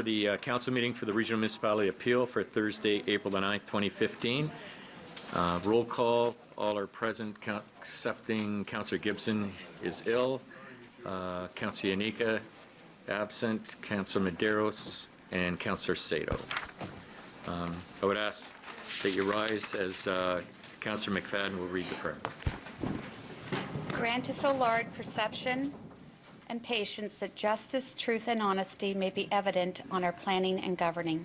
For the council meeting for the Regional Municipality Appeal for Thursday, April the 9th, 2015. Roll call. All are present, excepting Councillor Gibson is ill. Councillor Yanika absent. Councillor Medeiros and Councillor Sato. I would ask that you rise as Councillor McFadden will read the prayer. Grant us, O Lord, perception and patience that justice, truth, and honesty may be evident on our planning and governing.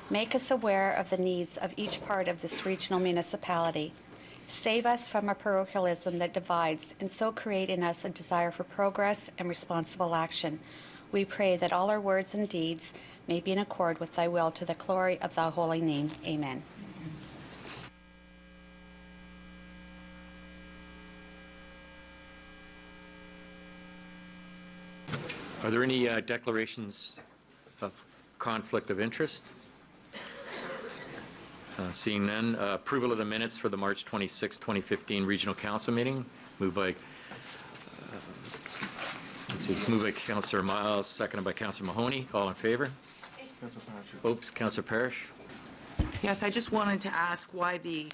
Make us aware of the needs of each part of this regional municipality. Save us from a parochialism that divides, and so create in us a desire for progress and responsible action. We pray that all our words and deeds may be in accord with thy will to the glory of thy holy name. Amen. Are there any declarations of conflict of interest? Seeing none, approval of the minutes for the March 26, 2015 Regional Council meeting. Moved by Councillor Miles, seconded by Councillor Mahoney. All in favor? Oops, Councillor Parrish. Yes, I just wanted to ask why the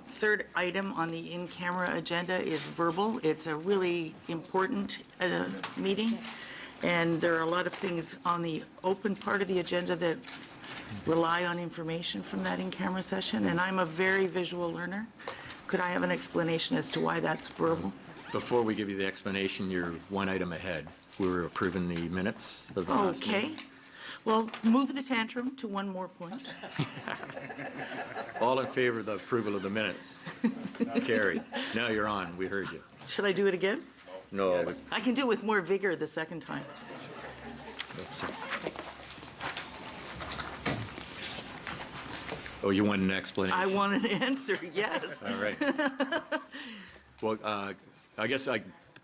third item on the in-camera agenda is verbal. It's a really important meeting, and there are a lot of things on the open part of the agenda that rely on information from that in-camera session, and I'm a very visual learner. Could I have an explanation as to why that's verbal? Before we give you the explanation, you're one item ahead. We were approving the minutes of the last meeting. Okay. Well, move the tantrum to one more point. All in favor of the approval of the minutes? Carried. Now you're on. We heard you. Should I do it again? No. Yes. I can do it with more vigor the second time. Oh, you want an explanation? I want an answer, yes. All right. Well, I guess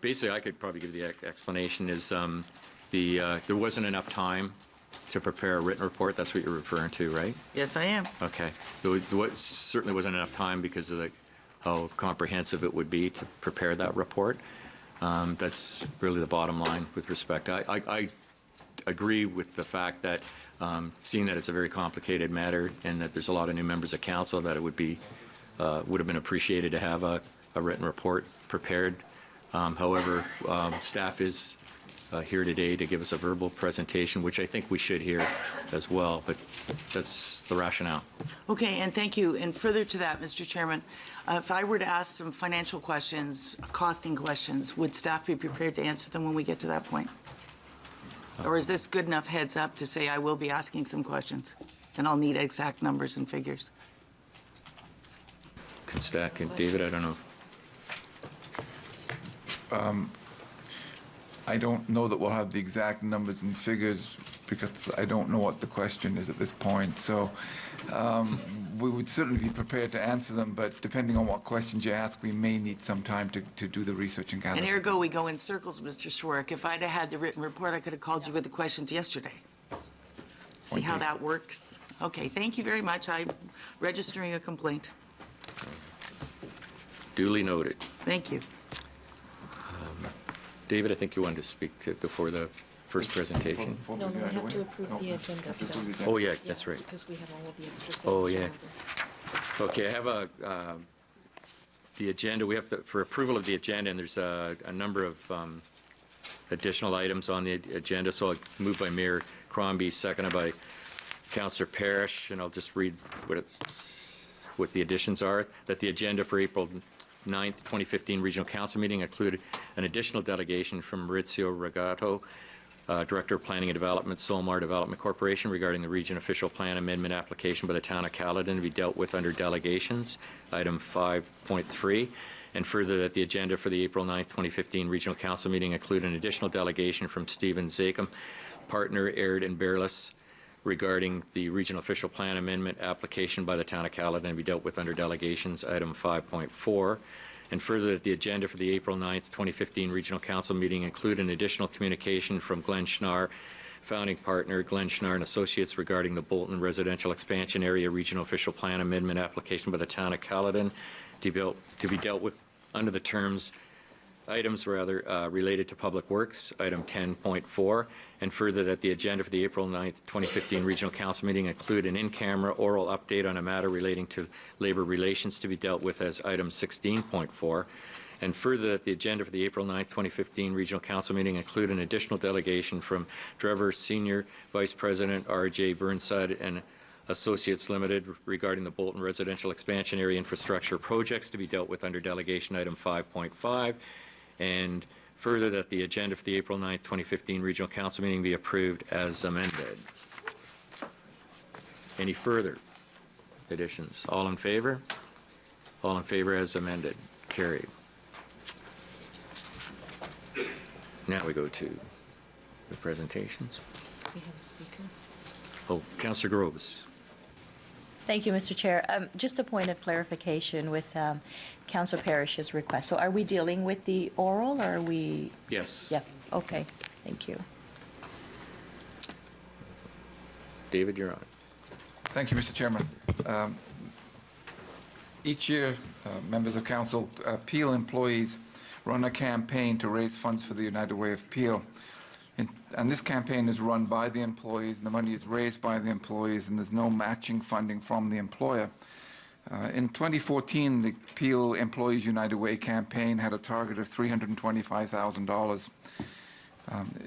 basically I could probably give the explanation is there wasn't enough time to prepare a written report. That's what you're referring to, right? Yes, I am. Okay. There certainly wasn't enough time because of how comprehensive it would be to prepare that report. That's really the bottom line with respect. I agree with the fact that seeing that it's a very complicated matter and that there's a lot of new members of council, that it would have been appreciated to have a written report prepared. However, staff is here today to give us a verbal presentation, which I think we should hear as well, but that's the rationale. Okay, and thank you. And further to that, Mr. Chairman, if I were to ask some financial questions, costing questions, would staff be prepared to answer them when we get to that point? Or is this good enough heads up to say I will be asking some questions and I'll need exact numbers and figures? Could stack and David, I don't know. I don't know that we'll have the exact numbers and figures because I don't know what the question is at this point. So we would certainly be prepared to answer them, but depending on what questions you ask, we may need some time to do the research and gather. And ergo, we go in circles, Mr. Schwark. If I'd have had the written report, I could have called you with the questions yesterday. See how that works? Okay, thank you very much. I'm registering a complaint. Duly noted. Thank you. David, I think you wanted to speak before the first presentation. No, we have to approve the agenda stuff. Oh, yeah, that's right. Because we have all of the extra things. Oh, yeah. Okay, I have the agenda. We have for approval of the agenda, and there's a number of additional items on the agenda. So I'll move by Mayor Crombie, seconded by Councillor Parrish, and I'll just read what the additions are. That the agenda for April 9th, 2015 Regional Council meeting included an additional delegation from Maurizio Regato, Director of Planning and Development, Solmar Development Corporation, regarding the Region Official Plan Amendment application by the Town of Caledon to be dealt with under delegations, item 5.3, and further that the agenda for the April 9th, 2015 Regional Council meeting include an additional delegation from Stephen Zakem, partner, Aird and Bearless, regarding the Regional Official Plan Amendment application by the Town of Caledon to be dealt with under delegations, item 5.4, and further that the agenda for the April 9th, 2015 Regional Council meeting include an additional communication from Glenn Schnarr, founding partner, Glenn Schnarr and Associates, regarding the Bolton Residential Expansion Area Regional Official Plan Amendment application by the Town of Caledon to be dealt with under the terms items related to Public Works, item 10.4, and further that the agenda for the April 9th, 2015 Regional Council meeting include an in-camera oral update on a matter relating to labor relations to be dealt with as item 16.4, and further that the agenda for the April 9th, 2015 Regional Council meeting include an additional delegation from Trevor Senior Vice President R.J. Burnside and Associates Limited regarding the Bolton Residential Expansion Area Infrastructure projects to be dealt with under delegation item 5.5, and further that the agenda for the April 9th, 2015 Regional Council meeting be approved as amended. Any further additions? All in favor? All in favor as amended. Carried. Now we go to the presentations. We have a speaker. Oh, Councillor Groves. Thank you, Mr. Chair. Just a point of clarification with Councillor Parrish's request. So are we dealing with the oral, or are we? Yes. Yeah, okay, thank you. David, you're on. Thank you, Mr. Chairman. Each year, members of council, Peel employees run a campaign to raise funds for the United Way of Peel. And this campaign is run by the employees, and the money is raised by the employees, and there's no matching funding from the employer. In 2014, the Peel Employees United Way campaign had a target of $325,000.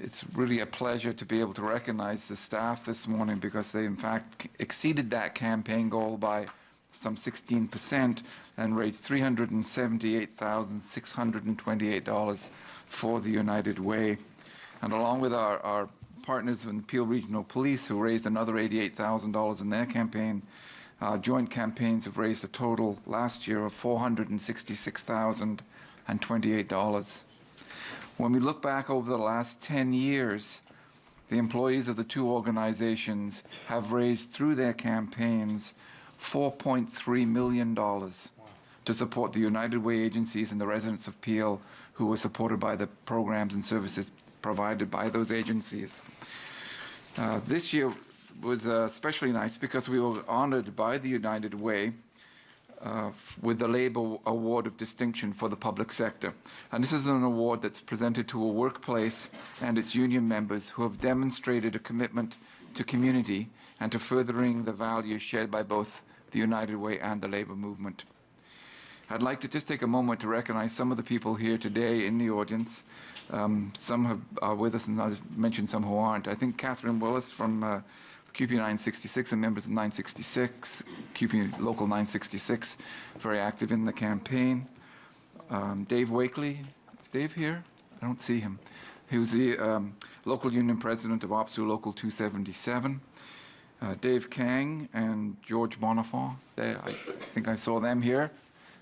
It's really a pleasure to be able to recognize the staff this morning, because they in fact exceeded that campaign goal by some 16% and raised $378,628 for the United Way. And along with our partners in Peel Regional Police, who raised another $88,000 in their campaign, joint campaigns have raised a total last year of $466,028. When we look back over the last 10 years, the employees of the two organizations have raised through their campaigns $4.3 million to support the United Way agencies and the residents of Peel who were supported by the programs and services provided by those agencies. This year was especially nice because we were honored by the United Way with the Labour Award of Distinction for the public sector. And this is an award that's presented to a workplace and its union members who have demonstrated a commitment to community and to furthering the values shared by both the United Way and the Labour movement. I'd like to just take a moment to recognize some of the people here today in the audience. Some are with us, and I'll mention some who aren't. I think Catherine Willis from QP 966 and members of 966, QP Local 966, very active in the campaign. Dave Wakely, is Dave here? I don't see him. He was the local union president of OPSU Local 277. Dave Kang and George Bonifant, I think I saw them here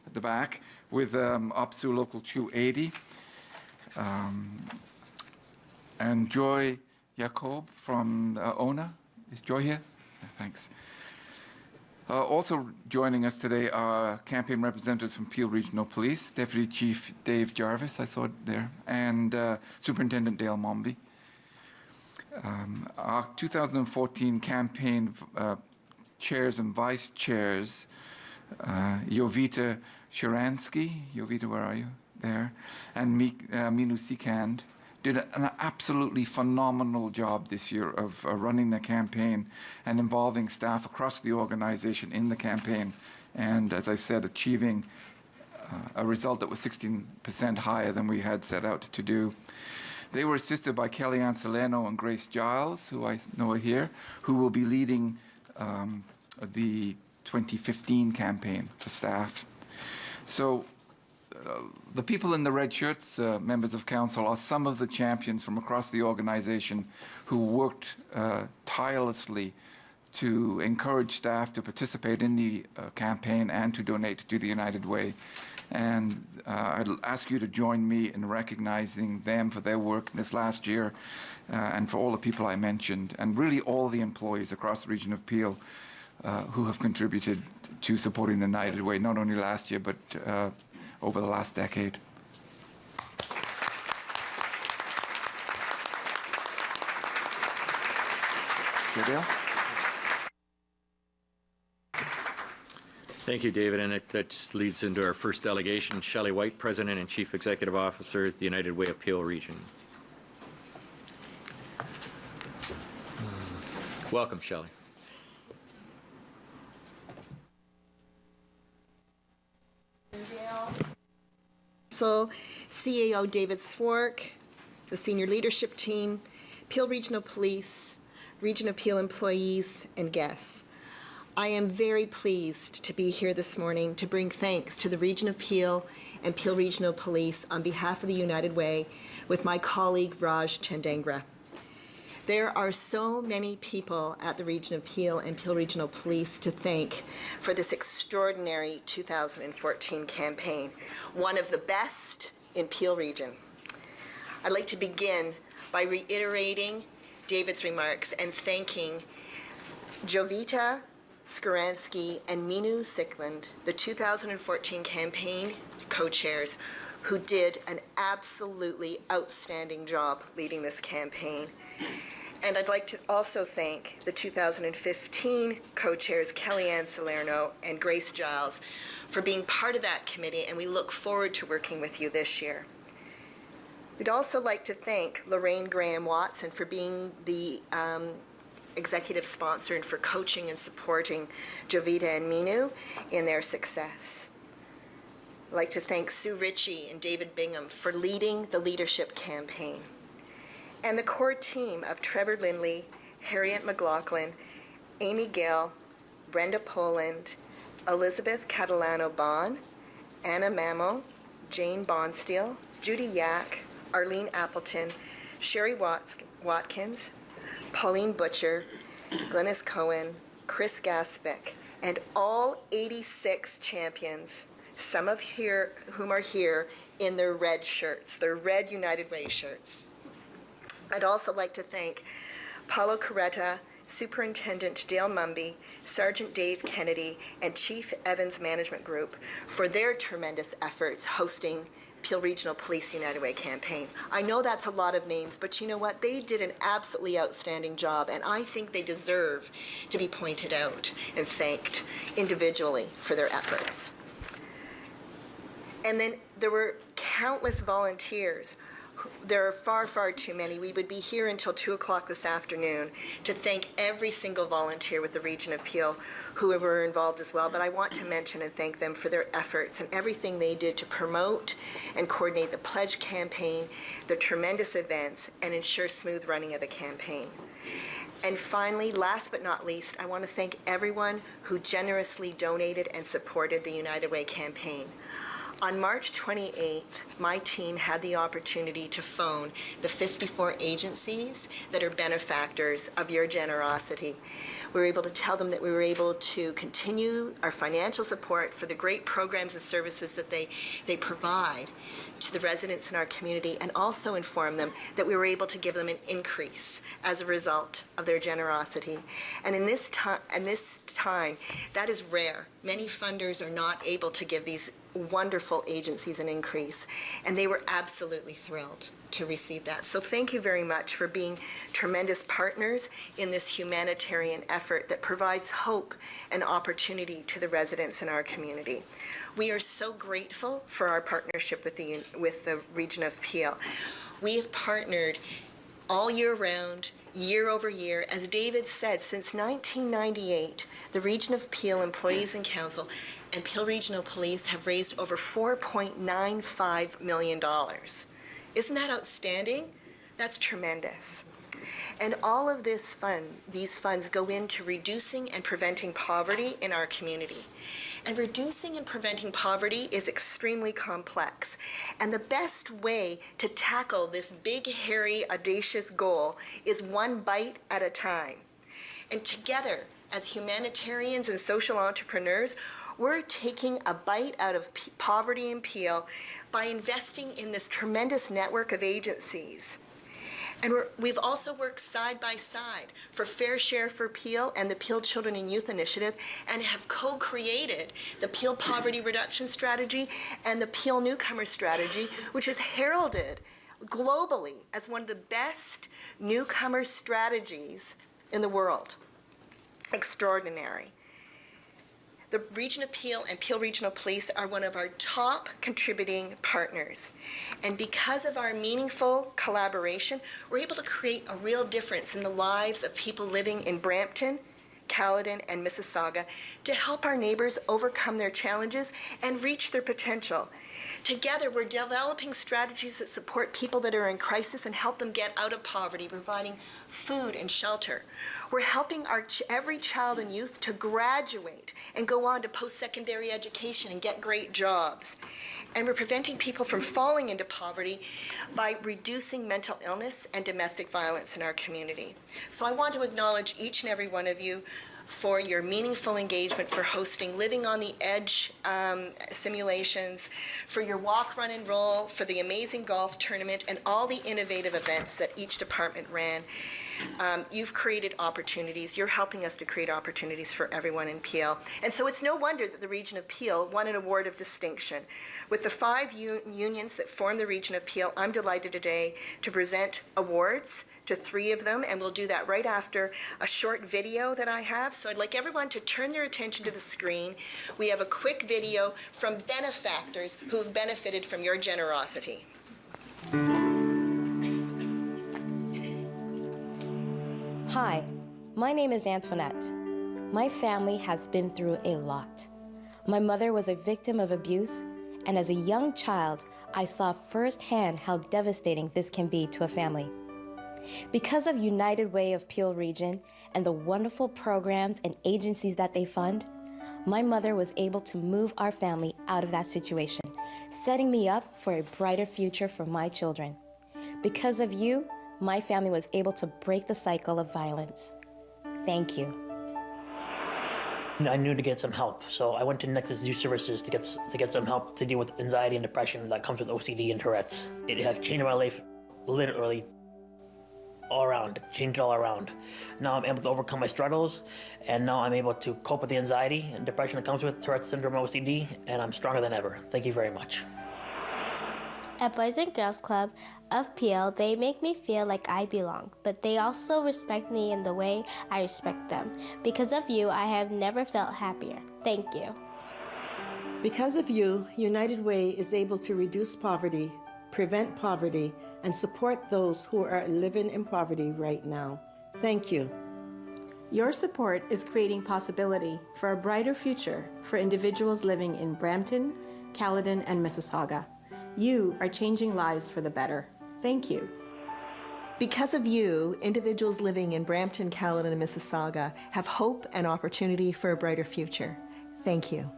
at the back, with OPSU Local 280. And Joy Jacob from ONA. Is Joy here? Yeah, thanks. Also joining us today are campaign representatives from Peel Regional Police, Deputy Chief Dave Jarvis, I saw it there, and Superintendent Dale Momby. Our 2014 campaign chairs and vice chairs, Jovita Sharansky, Jovita, where are you? There, and Minu Sikand, did an absolutely phenomenal job this year of running the campaign and involving staff across the organization in the campaign, and as I said, achieving a result that was 16% higher than we had set out to do. They were assisted by Kellyanne Soleno and Grace Giles, who I know are here, who will be leading the 2015 campaign for staff. So the people in the red shirts, members of council, are some of the champions from across the organization who worked tirelessly to encourage staff to participate in the campaign and to donate to the United Way. And I'd ask you to join me in recognizing them for their work this last year and for all the people I mentioned, and really all the employees across the region of Peel who have contributed to supporting the United Way, not only last year, but over the last decade. Dale? Thank you, David, and that just leads into our first delegation, Shelley White, President and Chief Executive Officer at the United Way Appeal Region. Welcome, Shelley. So, CAO David Swark, the senior leadership team, Peel Regional Police, Region of Peel employees, and guests. I am very pleased to be here this morning to bring thanks to the Region of Peel and Peel Regional Police on behalf of the United Way with my colleague Raj Chandangra. There are so many people at the Region of Peel and Peel Regional Police to thank for this extraordinary 2014 campaign, one of the best in Peel Region. I'd like to begin by reiterating David's remarks and thanking Jovita Skaransky and Minu Sikland, the 2014 campaign co-chairs, who did an absolutely outstanding job leading this campaign. And I'd like to also thank the 2015 co-chairs, Kellyanne Salerno and Grace Giles, for being part of that committee, and we look forward to working with you this year. We'd also like to thank Lorraine Graham-Watson for being the executive sponsor and for coaching and supporting Jovita and Minu in their success. I'd like to thank Sue Ritchie and David Bingham for leading the leadership campaign. And the core team of Trevor Lindley, Harriet McLaughlin, Amy Gill, Brenda Poland, Elizabeth Catalano-Bon, Anna Mamo, Jane Bonsteel, Judy Yack, Arlene Appleton, Sherry Watkins, Pauline Butcher, Glenys Cohen, Chris Gaspick, and all 86 champions, some of whom are here in their red shirts, their red United Way shirts. I'd also like to thank Paulo Carretta, Superintendent Dale Mumby, Sergeant Dave Kennedy, and Chief Evans Management Group for their tremendous efforts hosting Peel Regional Police United Way campaign. I know that's a lot of names, but you know what? They did an absolutely outstanding job, and I think they deserve to be pointed out and thanked individually for their efforts. And then there were countless volunteers. There are far, far too many. We would be here until 2 o'clock this afternoon to thank every single volunteer with the Region of Peel who were involved as well, but I want to mention and thank them for their efforts and everything they did to promote and coordinate the pledge campaign, the tremendous events, and ensure smooth running of the campaign. And finally, last but not least, I want to thank everyone who generously donated and supported the United Way campaign. On March 28th, my team had the opportunity to phone the 54 agencies that are benefactors of your generosity. We were able to tell them that we were able to continue our financial support for the great programs and services that they provide to the residents in our community, and also inform them that we were able to give them an increase as a result of their generosity. And in this time, that is rare. Many funders are not able to give these wonderful agencies an increase, and they were absolutely thrilled to receive that. So thank you very much for being tremendous partners in this humanitarian effort that provides hope and opportunity to the residents in our community. We are so grateful for our partnership with the Region of Peel. We have partnered all year round, year over year. As David said, since 1998, the Region of Peel Employees and Council and Peel Regional Police have raised over $4.95 million. Isn't that outstanding? That's tremendous. And all of these funds go into reducing and preventing poverty in our community. And reducing and preventing poverty is extremely complex. And the best way to tackle this big, hairy, audacious goal is one bite at a time. And together, as humanitarians and social entrepreneurs, we're taking a bite out of poverty in Peel by investing in this tremendous network of agencies. And we've also worked side by side for Fair Share for Peel and the Peel Children and Youth Initiative, and have co-created the Peel Poverty Reduction Strategy and the Peel Newcomer Strategy, which is heralded globally as one of the best newcomer strategies in the world. Extraordinary. The Region of Peel and Peel Regional Police are one of our top contributing partners. And because of our meaningful collaboration, we're able to create a real difference in the lives of people living in Brampton, Caledon, and Mississauga to help our neighbors overcome their challenges and reach their potential. Together, we're developing strategies that support people that are in crisis and help them get out of poverty, providing food and shelter. We're helping every child and youth to graduate and go on to post-secondary education and get great jobs. And we're preventing people from falling into poverty by reducing mental illness and domestic violence in our community. So I want to acknowledge each and every one of you for your meaningful engagement, for hosting Living on the Edge simulations, for your walk, run, and roll, for the amazing golf tournament, and all the innovative events that each department ran. You've created opportunities. You're helping us to create opportunities for everyone in Peel. And so it's no wonder that the Region of Peel won an award of distinction. With the 5 unions that form the Region of Peel, I'm delighted today to present awards to 3 of them, and we'll do that right after a short video that I have. So I'd like everyone to turn their attention to the screen. We have a quick video from benefactors who've benefited from your generosity. Hi, my name is Antoinette. My family has been through a lot. My mother was a victim of abuse, and as a young child, I saw firsthand how devastating this can be to a family. Because of United Way of Peel Region and the wonderful programs and agencies that they fund, my mother was able to move our family out of that situation, setting me up for a brighter future for my children. Because of you, my family was able to break the cycle of violence. Thank you. I knew to get some help, so I went to Nexus Youth Services to get some help to deal with anxiety and depression that comes with OCD and Tourette's. It has changed my life literally all around, changed it all around. Now I'm able to overcome my struggles, and now I'm able to cope with the anxiety and depression that comes with Tourette's syndrome and OCD, and I'm stronger than ever. Thank you very much. At Boys and Girls Club of Peel, they make me feel like I belong, but they also respect me in the way I respect them. Because of you, I have never felt happier. Thank you. Because of you, United Way is able to reduce poverty, prevent poverty, and support those who are living in poverty right now. Thank you. Your support is creating possibility for a brighter future for individuals living in Brampton, Caledon, and Mississauga. You are changing lives for the better. Thank you. Because of you, individuals living in Brampton, Caledon, and Mississauga have hope and opportunity for a brighter future. Thank you.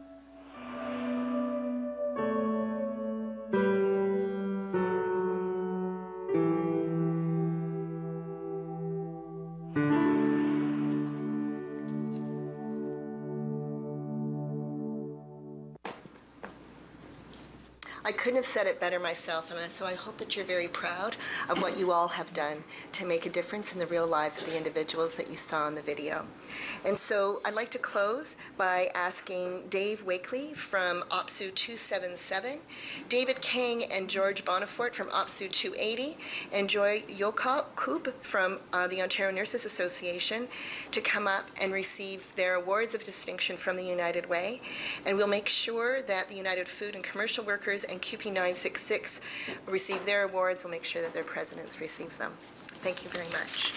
I couldn't have said it better myself, and so I hope that you're very proud of what you all have done to make a difference in the real lives of the individuals that you saw in the video. And so I'd like to close by asking Dave Wakely from OPSU 277, David King and George Bonifort from OPSU 280, and Joy Yokoop from the Ontario Nurses Association to come up and receive their awards of distinction from the United Way. And we'll make sure that the United Food and Commercial Workers and QP 966 receive their awards. We'll make sure that their presidents receive them. Thank you very much.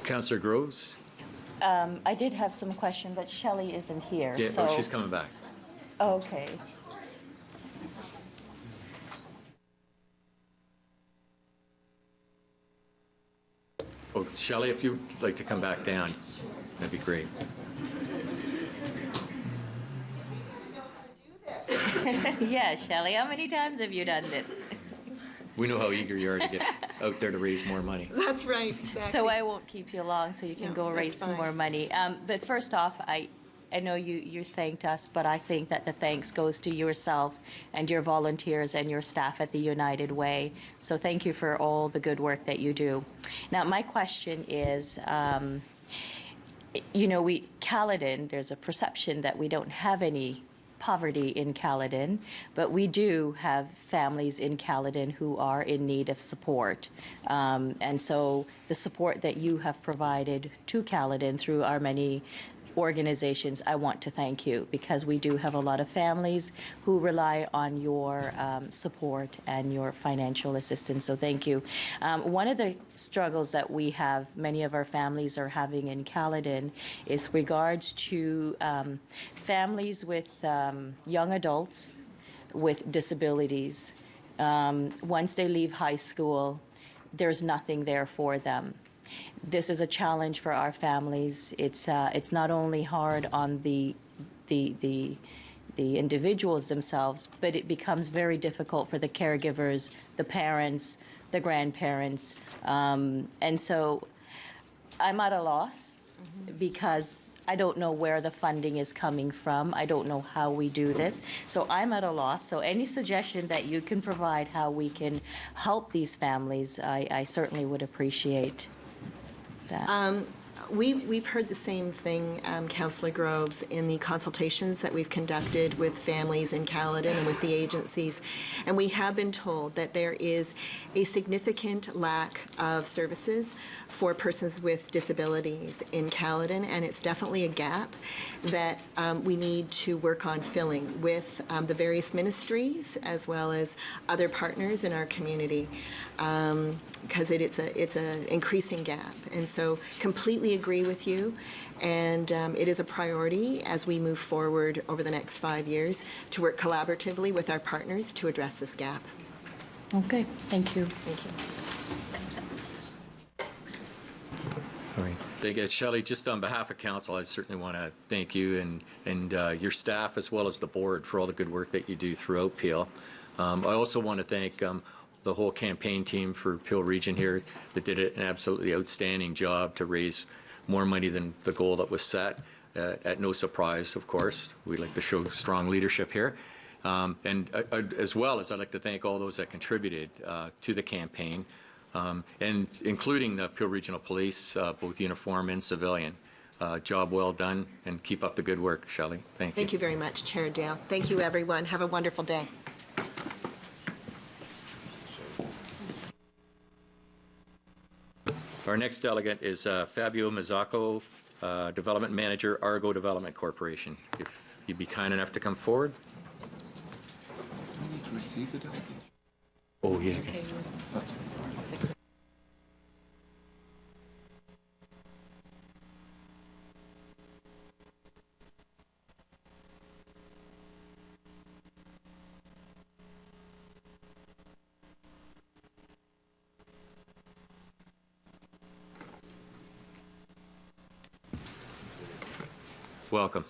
Councillor Groves? I did have some question, but Shelley isn't here, Yeah, so. oh, she's coming back. Okay. Oh, Shelley, if you'd like to come back down, that'd be great. Yeah, Shelley, how many times have you done this? We know how eager you are to get out there to raise more money. That's right, exactly. So I won't keep you long, so you can No, go that's raise some fine. more money. But first off, I know you thanked us, but I think that the thanks goes to yourself and your volunteers and your staff at the United Way. So thank you for all the good work that you do. Now, my question is, Caledon, there's a perception that we don't have any poverty in Caledon, but we do have families in Caledon who are in need of support. And so the support that you have provided to Caledon through our many organizations, I want to thank you, because we do have a lot of families who rely on your support and your financial assistance, so thank you. One of the struggles that we have, many of our families are having in Caledon, is regards to families with young adults with disabilities. Once they leave high school, there's nothing there for them. This is a challenge for our families. It's not only hard on the individuals themselves, but it becomes very difficult for the caregivers, the parents, the grandparents. And so I'm at a loss because I don't know where the funding is coming from. I don't know how we do this. So I'm at a loss. So any suggestion that you can provide how we can help these families, I certainly would appreciate that. We've heard the same thing, Councillor Groves, in the consultations that we've conducted with families in Caledon and with the agencies. And we have been told that there is a significant lack of services for persons with disabilities in Caledon, and it's definitely a gap that we need to work on filling with the various ministries as well as other partners in our community. Because it's an increasing gap. And so completely agree with you. And it is a priority as we move forward over the next 5 years to work collaboratively with our partners to address this gap. Okay, thank you. Thank you. All right. Thank you. Shelley, just on behalf of council, I certainly want to thank you and your staff as well as the board for all the good work that you do throughout Peel. I also want to thank the whole campaign team for Peel Region here that did an absolutely outstanding job to raise more money than the goal that was set, at no surprise, of course. We like to show strong leadership here. And as well as I'd like to thank all those that contributed to the campaign, and including the Peel Regional Police, both uniform and civilian. Job well done, and keep up the good work, Shelley. Thank you. Thank you very much, Chair Dale. Thank you, everyone. Have a wonderful day. Our next delegate is Fabio Mazzacco, Development Manager, Argo Development Corporation. If you'd be kind enough to come forward. Do we need to receive the delegate? Oh, yeah. Welcome.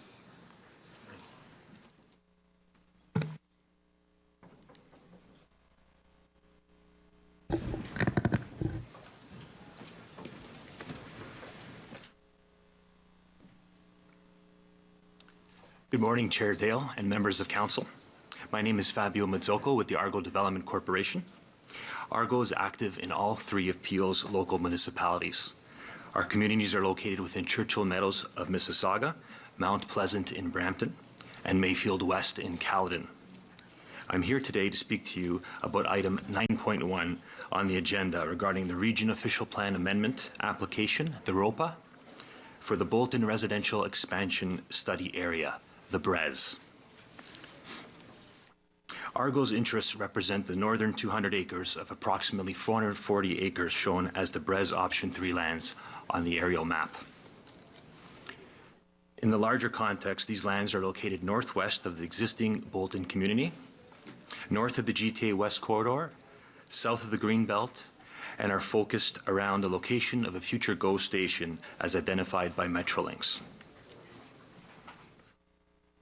Good morning, Chair Dale and members of council. My name is Fabio Mazzacco with the Argo Development Corporation. Argo is active in all three of Peel's local municipalities. Our communities are located within Churchill Meadows of Mississauga, Mount Pleasant in Brampton, and Mayfield West in Caledon. I'm here today to speak to you about item 9.1 on the agenda regarding the Region Official Plan Amendment application, the ROPA, for the Bolton Residential Expansion Study Area, the BRES. Argo's interests represent the northern 200 acres of approximately 440 acres shown as the Brez Option 3 lands on the aerial map. In the larger context, these lands are located northwest of the existing Bolton community, north of the GTA West Corridor, south of the Greenbelt, and are focused around the location of a future GO station as identified by Metrolinx.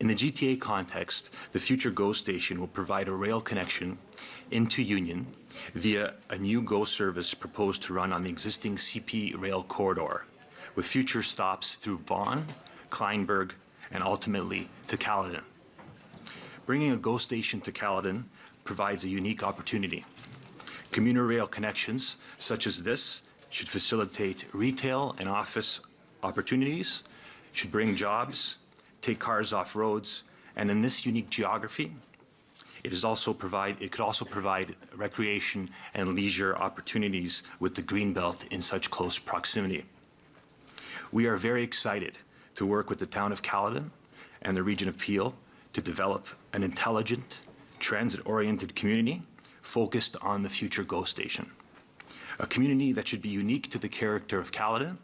In the GTA context, the future GO station will provide a rail connection into Union via a new GO service proposed to run on the existing CP rail corridor, with future stops through Vaughan, Kleinburg, and ultimately to Caledon. Bringing a GO station to Caledon provides a unique opportunity. Commuter rail connections such as this should facilitate retail and office opportunities, should bring jobs, take cars off roads, and in this unique geography, it could also provide recreation and leisure opportunities with the Greenbelt in such close proximity. We are very excited to work with the town of Caledon and the region of Peel to develop an intelligent, transit-oriented community focused on the future GO station. A community that should be unique to the character of Caledon,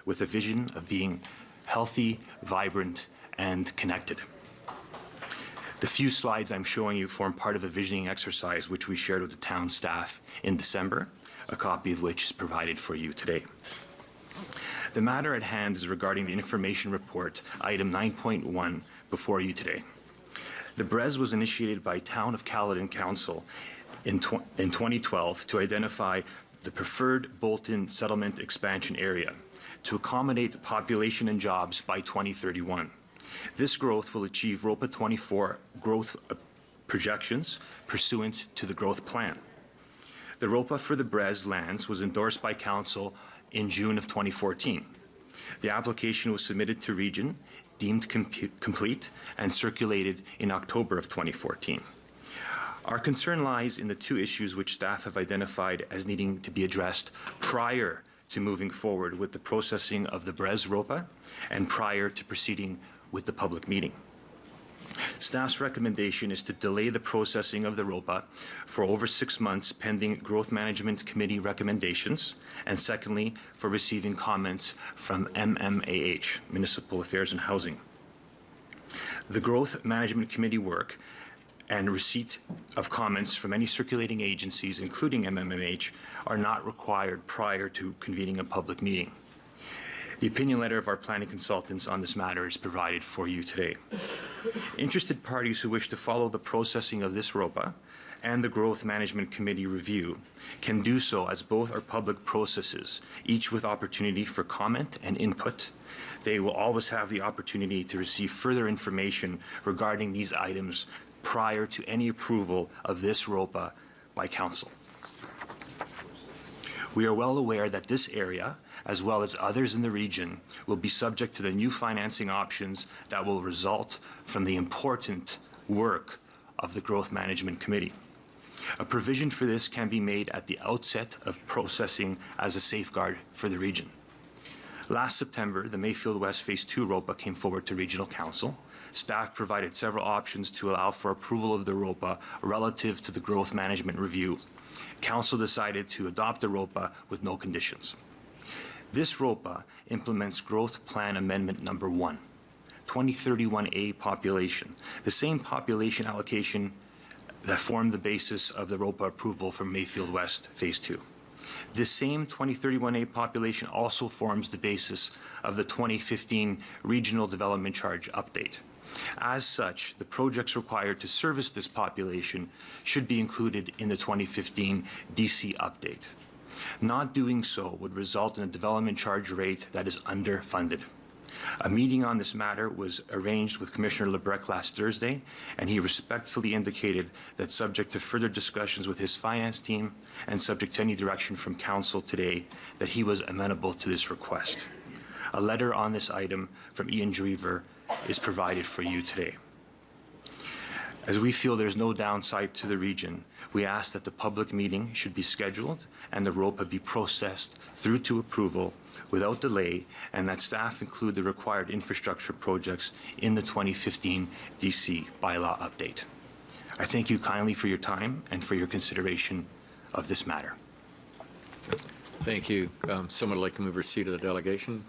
with a vision of being healthy, vibrant, and connected. The few slides I'm showing you form part of a visioning exercise which we shared with the town staff in December, a copy of which is provided for you today. The matter at hand is regarding the information report, item 9.1, before you today. The Brez was initiated by Town of Caledon Council in 2012 to identify the preferred Bolton settlement expansion area to accommodate population and jobs by 2031. This growth will achieve ROPA 24 growth projections pursuant to the growth plan. The ROPA for the Brez lands was endorsed by Council in June of 2014. The application was submitted to Region, deemed complete, and circulated in October of 2014. Our concern lies in the two issues which staff have identified as needing to be addressed prior to moving forward with the processing of the Brez ROPA and prior to proceeding with the public meeting. Staff's recommendation is to delay the processing of the ROPA for over 6 months pending Growth Management Committee recommendations, and secondly, for receiving comments from MMAH, Municipal Affairs and Housing. The Growth Management Committee work and receipt of comments from any circulating agencies, including MMAH, are not required prior to convening a public meeting. The opinion letter of our planning consultants on this matter is provided for you today. Interested parties who wish to follow the processing of this ROPA and the Growth Management Committee review can do so, as both are public processes, each with opportunity for comment and input. They will always have the opportunity to receive further information regarding these items prior to any approval of this ROPA by Council. We are well aware that this area, as well as others in the region, will be subject to the new financing options that will result from the important work of the Growth Management Committee. A provision for this can be made at the outset of processing as a safeguard for the region. Last September, the Mayfield West Phase 2 ROPA came forward to Regional Council. Staff provided several options to allow for approval of the ROPA relative to the Growth Management Review. Council decided to adopt the ROPA with no conditions. This ROPA implements Growth Plan Amendment Number 1, 2031A population, the same population allocation that formed the basis of the ROPA approval for Mayfield West Phase 2. This same 2031A population also forms the basis of the 2015 Regional Development Charge update. As such, the projects required to service this population should be included in the 2015 DC update. Not doing so would result in a development charge rate that is underfunded. A meeting on this matter was arranged with Commissioner Lebrecq last Thursday, and he respectfully indicated that, subject to further discussions with his finance team and subject to any direction from Council today, that he was amenable to this request. A letter on this item from Ian Drever is provided for you today. As we feel there's no downside to the region, we ask that the public meeting should be scheduled and the ROPA be processed through to approval without delay, and that staff include the required infrastructure projects in the 2015 DC bylaw update. I thank you kindly for your time and for your consideration of this matter. Thank you. Someone would like to move receipt of the delegation?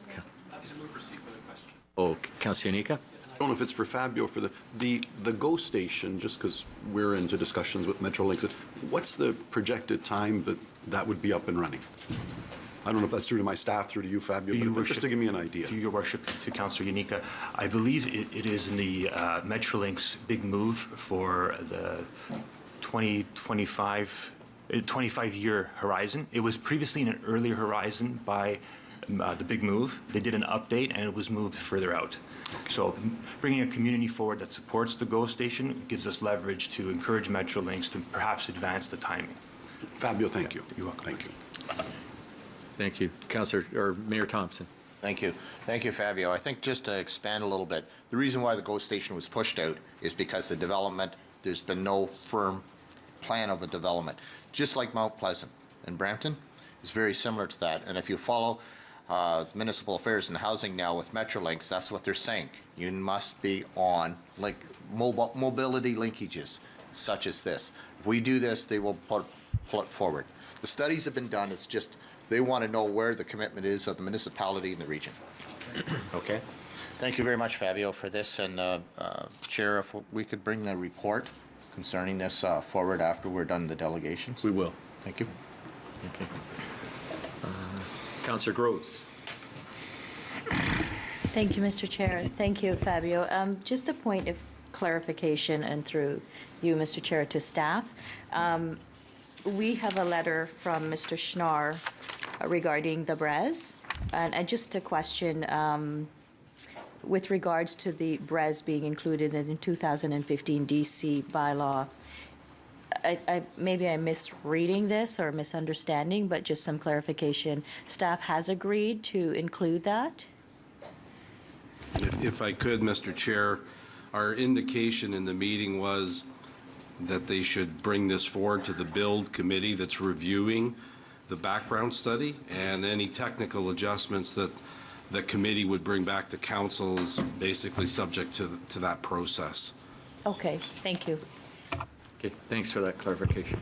Oh, Councilor Yanika? I don't know if it's for Fabio, for the GO station, just because we're into discussions with Metrolinx. What's the projected time that that would be up and running? I don't know if that's through to my staff, through to you, Fabio, but just to give me an idea. To your worship, to Councillor Yanika, I believe it is in the Metrolinx big move for the 25-year horizon. It was previously in an earlier horizon by the big move. They did an update and it was moved further out. So bringing a community forward that supports the GO station gives us leverage to encourage Metrolinx to perhaps advance the timing. Fabio, thank you. You're welcome. Thank you. Thank you. Councilor, or Mayor Thompson? Thank you. Thank you, Fabio. I think just to expand a little bit, the reason why the GO station was pushed out is because the development, there's been no firm plan of a development. Just like Mount Pleasant and Brampton is very similar to that. And if you follow municipal affairs and housing now with Metrolinx, that's what they're saying. You must be on like mobility linkages such as this. If we do this, they will pull it forward. The studies have been done. It's just they want to know where the commitment is of the municipality and the region. Okay. Thank you very much, Fabio, for this. And Chair, if we could bring the report concerning this forward after we're done the delegations. We will. Thank you. Okay. Councilor Groves. Thank you, Mr. Chair. Thank you, Fabio. Just a point of clarification, and through you, Mr. Chair, to staff. We have a letter from Mr. Schnarr regarding the BREZ, and just a question with regards to the BREZ being included in the 2015 DC bylaw. Maybe I'm misreading this or misunderstanding, but just some clarification. Staff has agreed to include that? If I could, Mr. Chair, our indication in the meeting was that they should bring this forward to the Build Committee that's reviewing the background study, and any technical adjustments that the committee would bring back to council is basically subject to that process. Okay, thank you. Okay, thanks for that clarification.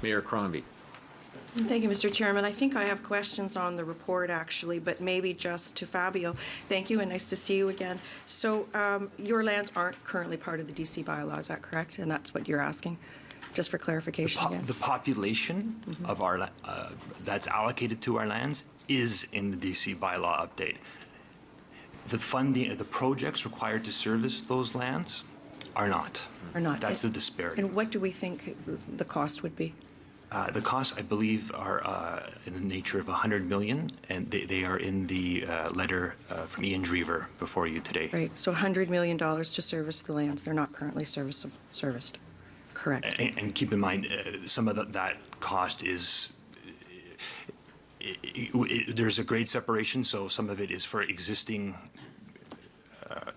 Mayor Crombie. Thank you, Mr. Chairman. I think I have questions on the report, actually, but maybe just to Fabio. Thank you, and nice to see you again. So your lands aren't currently part of the DC bylaw, is that correct? And that's what you're asking? Just for clarification again. The population of our that's allocated to our lands is in the DC bylaw update. The funding, the projects required to service those lands are not. Are not. That's the disparity. And what do we think the cost would be? The costs, I believe, are in the nature of $100 million, and they are in the letter from Ian Drever before you today. Right, so $100 million to service the lands. They're not currently serviced. Correct. And keep in mind, some of that cost is, there's a grade separation, so some of it is for existing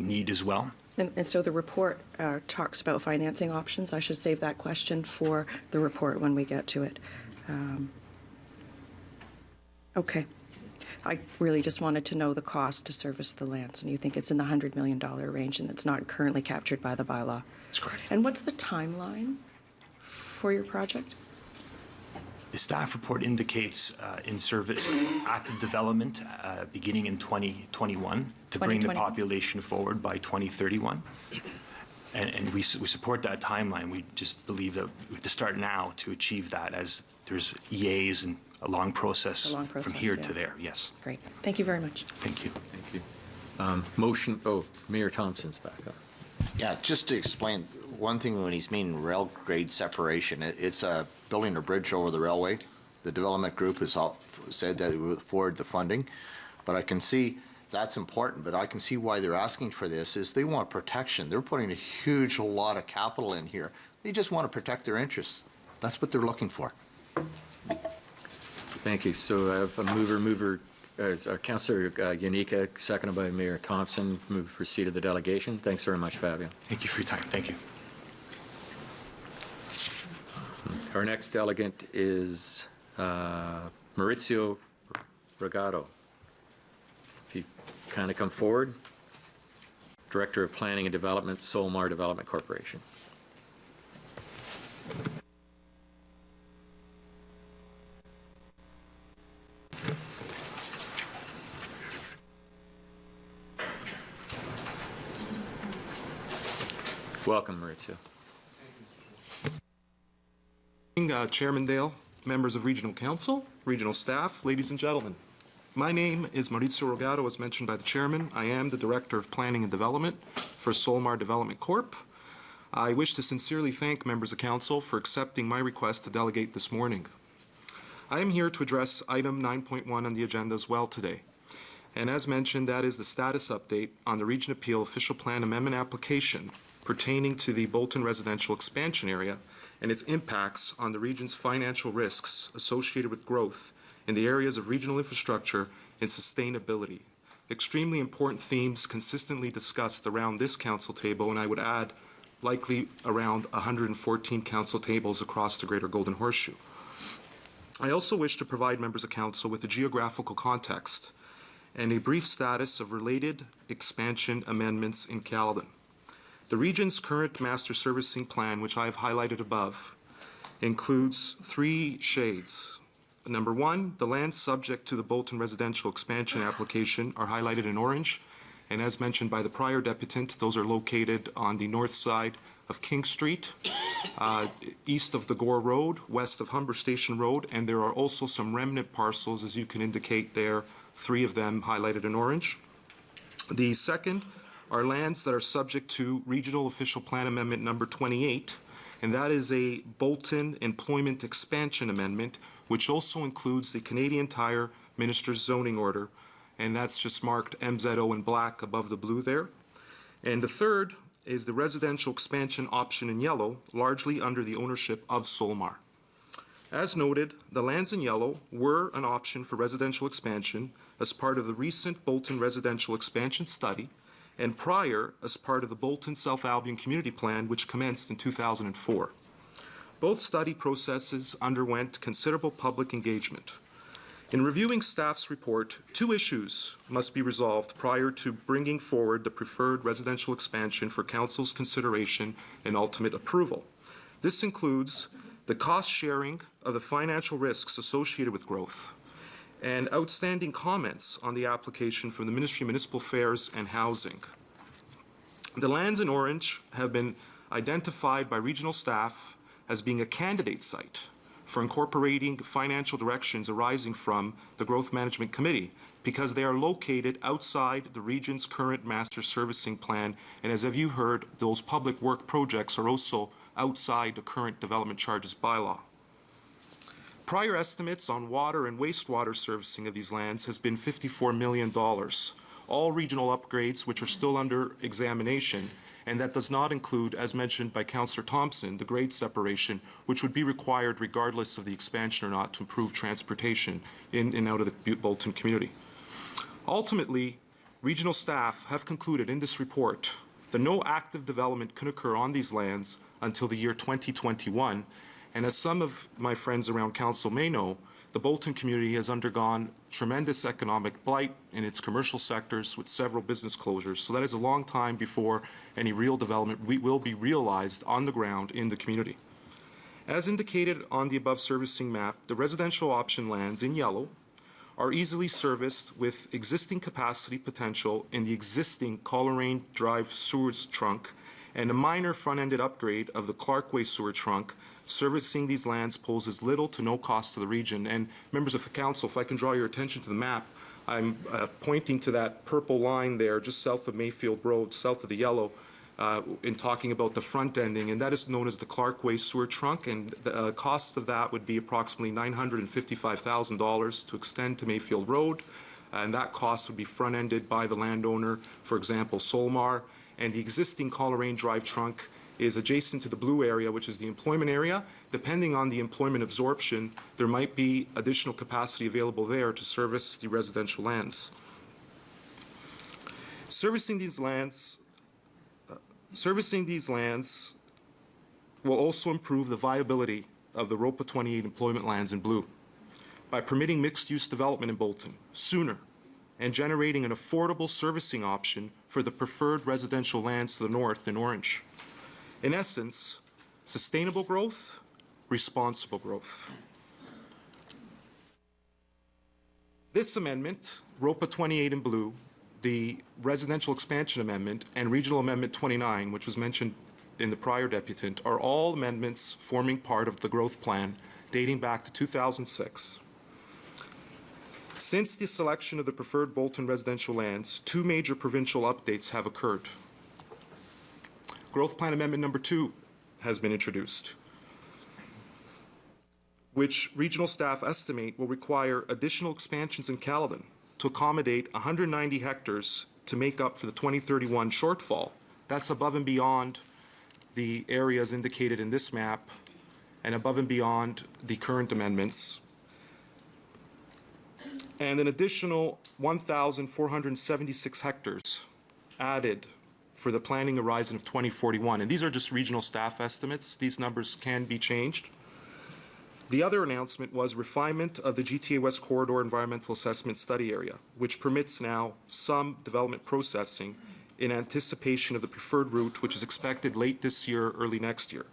need as well. And so the report talks about financing options. I should save that question for the report when we get to it. Okay. I really just wanted to know the cost to service the lands, and you think it's in the $100 million range, and it's not currently captured by the bylaw. That's correct. And what's the timeline for your project? The staff report indicates in service active development beginning in 2021 to bring the population forward by 2031. And we support that timeline. We just believe that we have to start now to achieve that, as there's EAs and a long process, from here to there. Yes. Great. Thank you very much. Thank you. Thank you. Mayor Thompson's back up. Yeah, just to explain one thing, when he's meaning rail grade separation, it's building a bridge over the railway. The development group has said that it would afford the funding, but I can see that's important, but I can see why they're asking for this is they want protection. They're putting a huge lot of capital in here. They just want to protect their interests. That's what they're looking for. Thank you. So I have a mover, Councillor Yanika, seconded by Mayor Thompson, move receipt of the delegation. Thanks very much, Fabio. Thank you for your time. Thank you. Our next delegate is Maurizio Regato. If you kind of come forward. Director of Planning and Development, Solmar Development Corporation. Welcome, Maurizio. Chairman Dale, members of Regional Council, regional staff, ladies and gentlemen. My name is Maurizio Rogato, as mentioned by the Chairman. I am the Director of Planning and Development for Solmar Development Corp. I wish to sincerely thank members of Council for accepting my request to delegate this morning. I am here to address item 9.1 on the agenda as well today. And as mentioned, that is the status update on the Region Appeal Official Plan Amendment application pertaining to the Bolton residential expansion area and its impacts on the region's financial risks associated with growth in the areas of regional infrastructure and sustainability. Extremely important themes consistently discussed around this council table, and I would add likely around 114 council tables across the Greater Golden Horseshoe. I also wish to provide members of council with the geographical context and a brief status of related expansion amendments in Caledon. The region's current master servicing plan, which I have highlighted above, includes 3 shades. Number 1, the lands subject to the Bolton residential expansion application are highlighted in orange, and as mentioned by the prior deputant, those are located on the north side of King Street, east of the Gore Road, west of Humber Station Road, and there are also some remnant parcels, as you can indicate there, 3 of them highlighted in orange. The second are lands that are subject to Regional Official Plan Amendment number 28, and that is a Bolton Employment Expansion Amendment, which also includes the Canadian Tire Minister's Zoning Order, and that's just marked MZO in black above the blue there. And the third is the residential expansion option in yellow, largely under the ownership of Solmar. As noted, the lands in yellow were an option for residential expansion as part of the recent Bolton residential expansion study, and prior as part of the Bolton South Albion Community Plan, which commenced in 2004. Both study processes underwent considerable public engagement. In reviewing staff's report, 2 issues must be resolved prior to bringing forward the preferred residential expansion for Council's consideration and ultimate approval. This includes the cost sharing of the financial risks associated with growth, and outstanding comments on the application from the Ministry of Municipal Affairs and Housing. The lands in orange have been identified by regional staff as being a candidate site for incorporating financial directions arising from the Growth Management Committee because they are located outside the region's current master servicing plan, and as have you heard, those public work projects are also outside the current development charges bylaw. Prior estimates on water and wastewater servicing of these lands has been $54 million. All regional upgrades which are still under examination, and that does not include, as mentioned by Councillor Thompson, the grade separation, which would be required regardless of the expansion or not to improve transportation in and out of the Bolton community. Ultimately, regional staff have concluded in this report that no active development can occur on these lands until the year 2021, and as some of my friends around council may know, the Bolton community has undergone tremendous economic blight in its commercial sectors with several business closures. So that is a long time before any real development will be realized on the ground in the community. As indicated on the above servicing map, the residential option lands in yellow are easily serviced with existing capacity potential in the existing Coleraine Drive sewage trunk and a minor front-ended upgrade of the Clarkway sewer trunk. Servicing these lands poses little to no cost to the region. And members of the council, if I can draw your attention to the map, I'm pointing to that purple line there just south of Mayfield Road, south of the yellow, in talking about the front ending, and that is known as the Clarkway sewer trunk, and the cost of that would be approximately $955,000 to extend to Mayfield Road, and that cost would be front-ended by the landowner, for example, Solmar, and the existing Coleraine Drive trunk is adjacent to the blue area, which is the employment area. Depending on the employment absorption, there might be additional capacity available there to service the residential lands. Servicing these lands will also improve the viability of the ROPA 28 employment lands in blue by permitting mixed-use development in Bolton sooner and generating an affordable servicing option for the preferred residential lands to the north in orange. In essence, sustainable growth, responsible growth. This amendment, ROPA 28 in blue, the Residential Expansion Amendment, and Regional Amendment 29, which was mentioned in the prior deputant, are all amendments forming part of the growth plan dating back to 2006. Since the selection of the preferred Bolton residential lands, 2 major provincial updates have occurred. Growth Plan Amendment number 2 has been introduced, which regional staff estimate will require additional expansions in Caledon to accommodate 190 hectares to make up for the 2031 shortfall. That's above and beyond the areas indicated in this map and above and beyond the current amendments. And an additional 1,476 hectares added for the planning horizon of 2041. And these are just regional staff estimates. These numbers can be changed. The other announcement was refinement of the GTA West Corridor Environmental Assessment Study Area, which permits now some development processing in anticipation of the preferred route, which is expected late this year, early next year.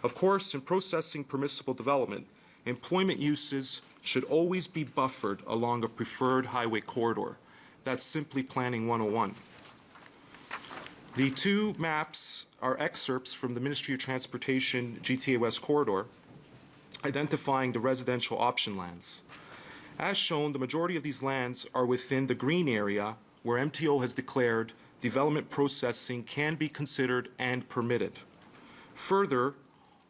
Of course, in processing permissible development, employment uses should always be buffered along a preferred highway corridor. That's simply Planning 101. The 2 maps are excerpts from the Ministry of Transportation GTA West Corridor, identifying the residential option lands. As shown, the majority of these lands are within the green area where MTO has declared development processing can be considered and permitted. Further,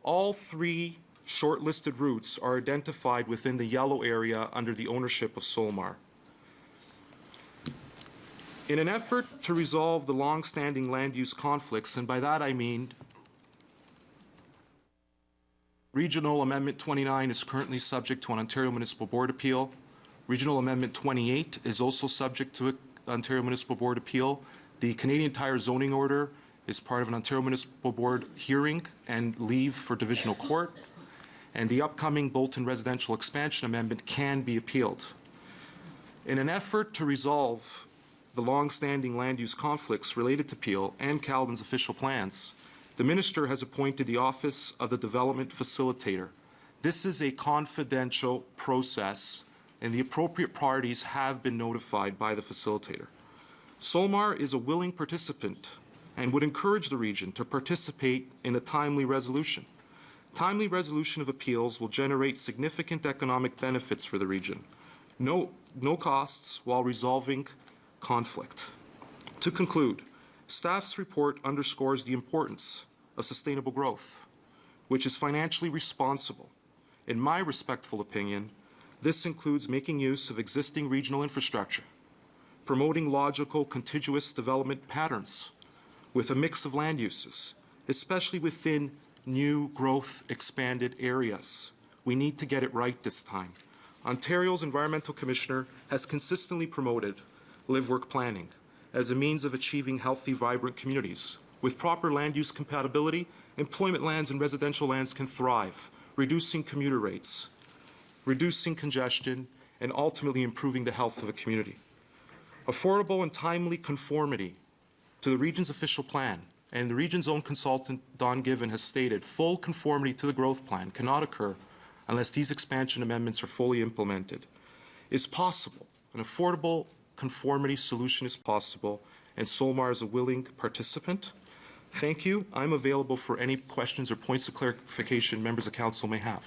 all 3 shortlisted routes are identified within the yellow area under the ownership of Solmar. In an effort to resolve the long-standing land use conflicts, and by that I mean Regional Amendment 29 is currently subject to an Ontario Municipal Board appeal. Regional Amendment 28 is also subject to an Ontario Municipal Board appeal. The Canadian Tire zoning order is part of an Ontario Municipal Board hearing and leave for divisional court. And the upcoming Bolton Residential Expansion Amendment can be appealed. In an effort to resolve the long-standing land use conflicts related to Peel and Caledon's official plans, the Minister has appointed the Office of the Development Facilitator. This is a confidential process, and the appropriate parties have been notified by the facilitator. Solmar is a willing participant and would encourage the region to participate in a timely resolution. Timely resolution of appeals will generate significant economic benefits for the region. No costs while resolving conflict. To conclude, staff's report underscores the importance of sustainable growth, which is financially responsible. In my respectful opinion, this includes making use of existing regional infrastructure, promoting logical, contiguous development patterns with a mix of land uses, especially within new growth expanded areas. We need to get it right this time. Ontario's Environmental Commissioner has consistently promoted live-work planning as a means of achieving healthy, vibrant communities. With proper land use compatibility, employment lands and residential lands can thrive, reducing commuter rates, reducing congestion, and ultimately improving the health of a community. Affordable and timely conformity to the region's official plan, and the region's own consultant, Don Given, has stated full conformity to the growth plan cannot occur unless these expansion amendments are fully implemented, is possible. An affordable conformity solution is possible, and Solmar is a willing participant. Thank you. I'm available for any questions or points of clarification members of council may have.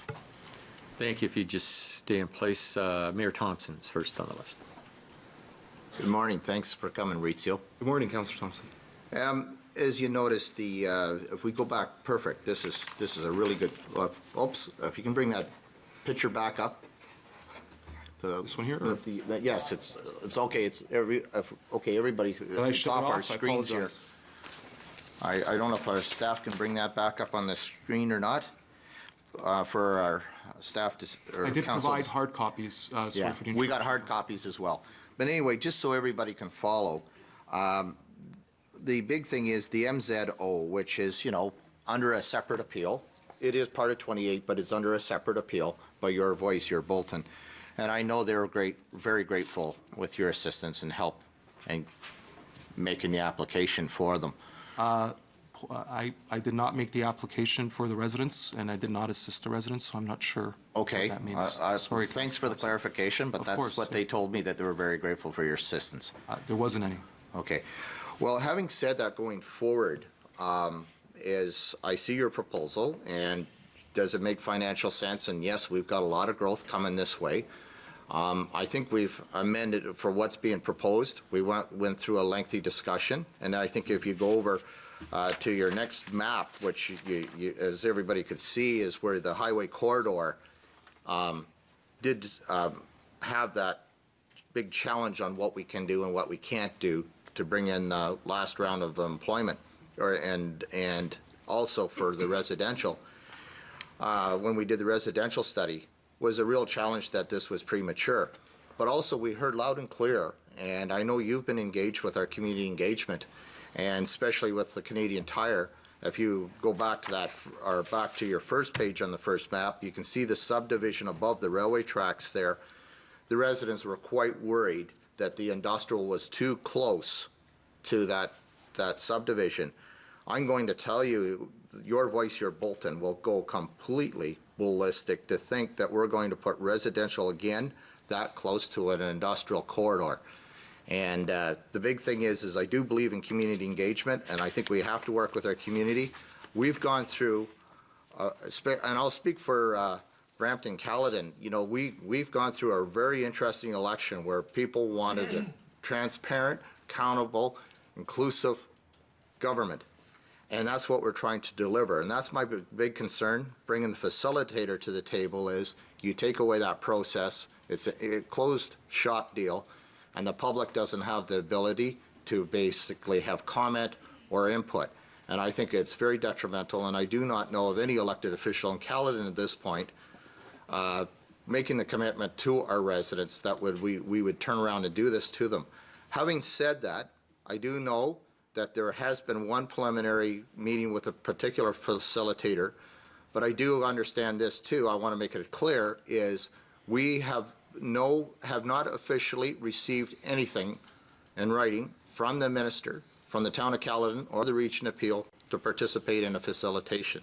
Thank you. If you just stay in place, Mayor Thompson's first on the list. Good morning. Thanks for coming, Ritzio. Good morning, Councillor Thompson. As you notice, if we go back, perfect. This is a really good. Oops, if you can bring that picture back up. This one here? Yes, it's okay. It's okay. Everybody, it's off our screens here. I don't know if our staff can bring that back up on the screen or not for our staff to. I did provide hard copies. Yeah, we got hard copies as well. But anyway, just so everybody can follow, the big thing is the MZO, which is, under a separate appeal. It is part of 28, but it's under a separate appeal by your voice, your Bolton. And I know they're very grateful with your assistance and help in making the application for them. I did not make the application for the residents, and I did not assist the residents, so I'm not sure Okay. what that means. Sorry. Thanks for the clarification, but Of that's course, what they told me, that they were very grateful for your assistance. There wasn't any. Okay. Well, having said that, going forward, is I see your proposal, and does it make financial sense? And yes, we've got a lot of growth coming this way. I think we've amended it for what's being proposed. We went through a lengthy discussion, and I think if you go over to your next map, which as everybody could see, is where the highway corridor did have that big challenge on what we can do and what we can't do to bring in last round of employment, and also for the residential. When we did the residential study, was a real challenge that this was premature. But also we heard loud and clear, and I know you've been engaged with our community engagement, and especially with the Canadian Tire. If you go back to that, or back to your first page on the first map, you can see the subdivision above the railway tracks there. The residents were quite worried that the industrial was too close to that subdivision. I'm going to tell you, your voice, your Bolton, will go completely ballistic to think that we're going to put residential again that close to an industrial corridor. And the big thing is I do believe in community engagement, and I think we have to work with our community. We've gone through, and I'll speak for Brampton Caledon, you know, we've gone through a very interesting election where people wanted a transparent, accountable, inclusive government. And that's what we're trying to deliver. And that's my big concern, bringing the facilitator to the table, is you take away that process. It's a closed shop deal, and the public doesn't have the ability to basically have comment or input. And I think it's very detrimental, and I do not know of any elected official in Caledon at this point making the commitment to our residents that we would turn around and do this to them. Having said that, I do know that there has been one preliminary meeting with a particular facilitator, but I do understand this too. I want to make it clear, is we have not officially received anything in writing from the minister, from the town of Caledon or the Region of Peel to participate in a facilitation.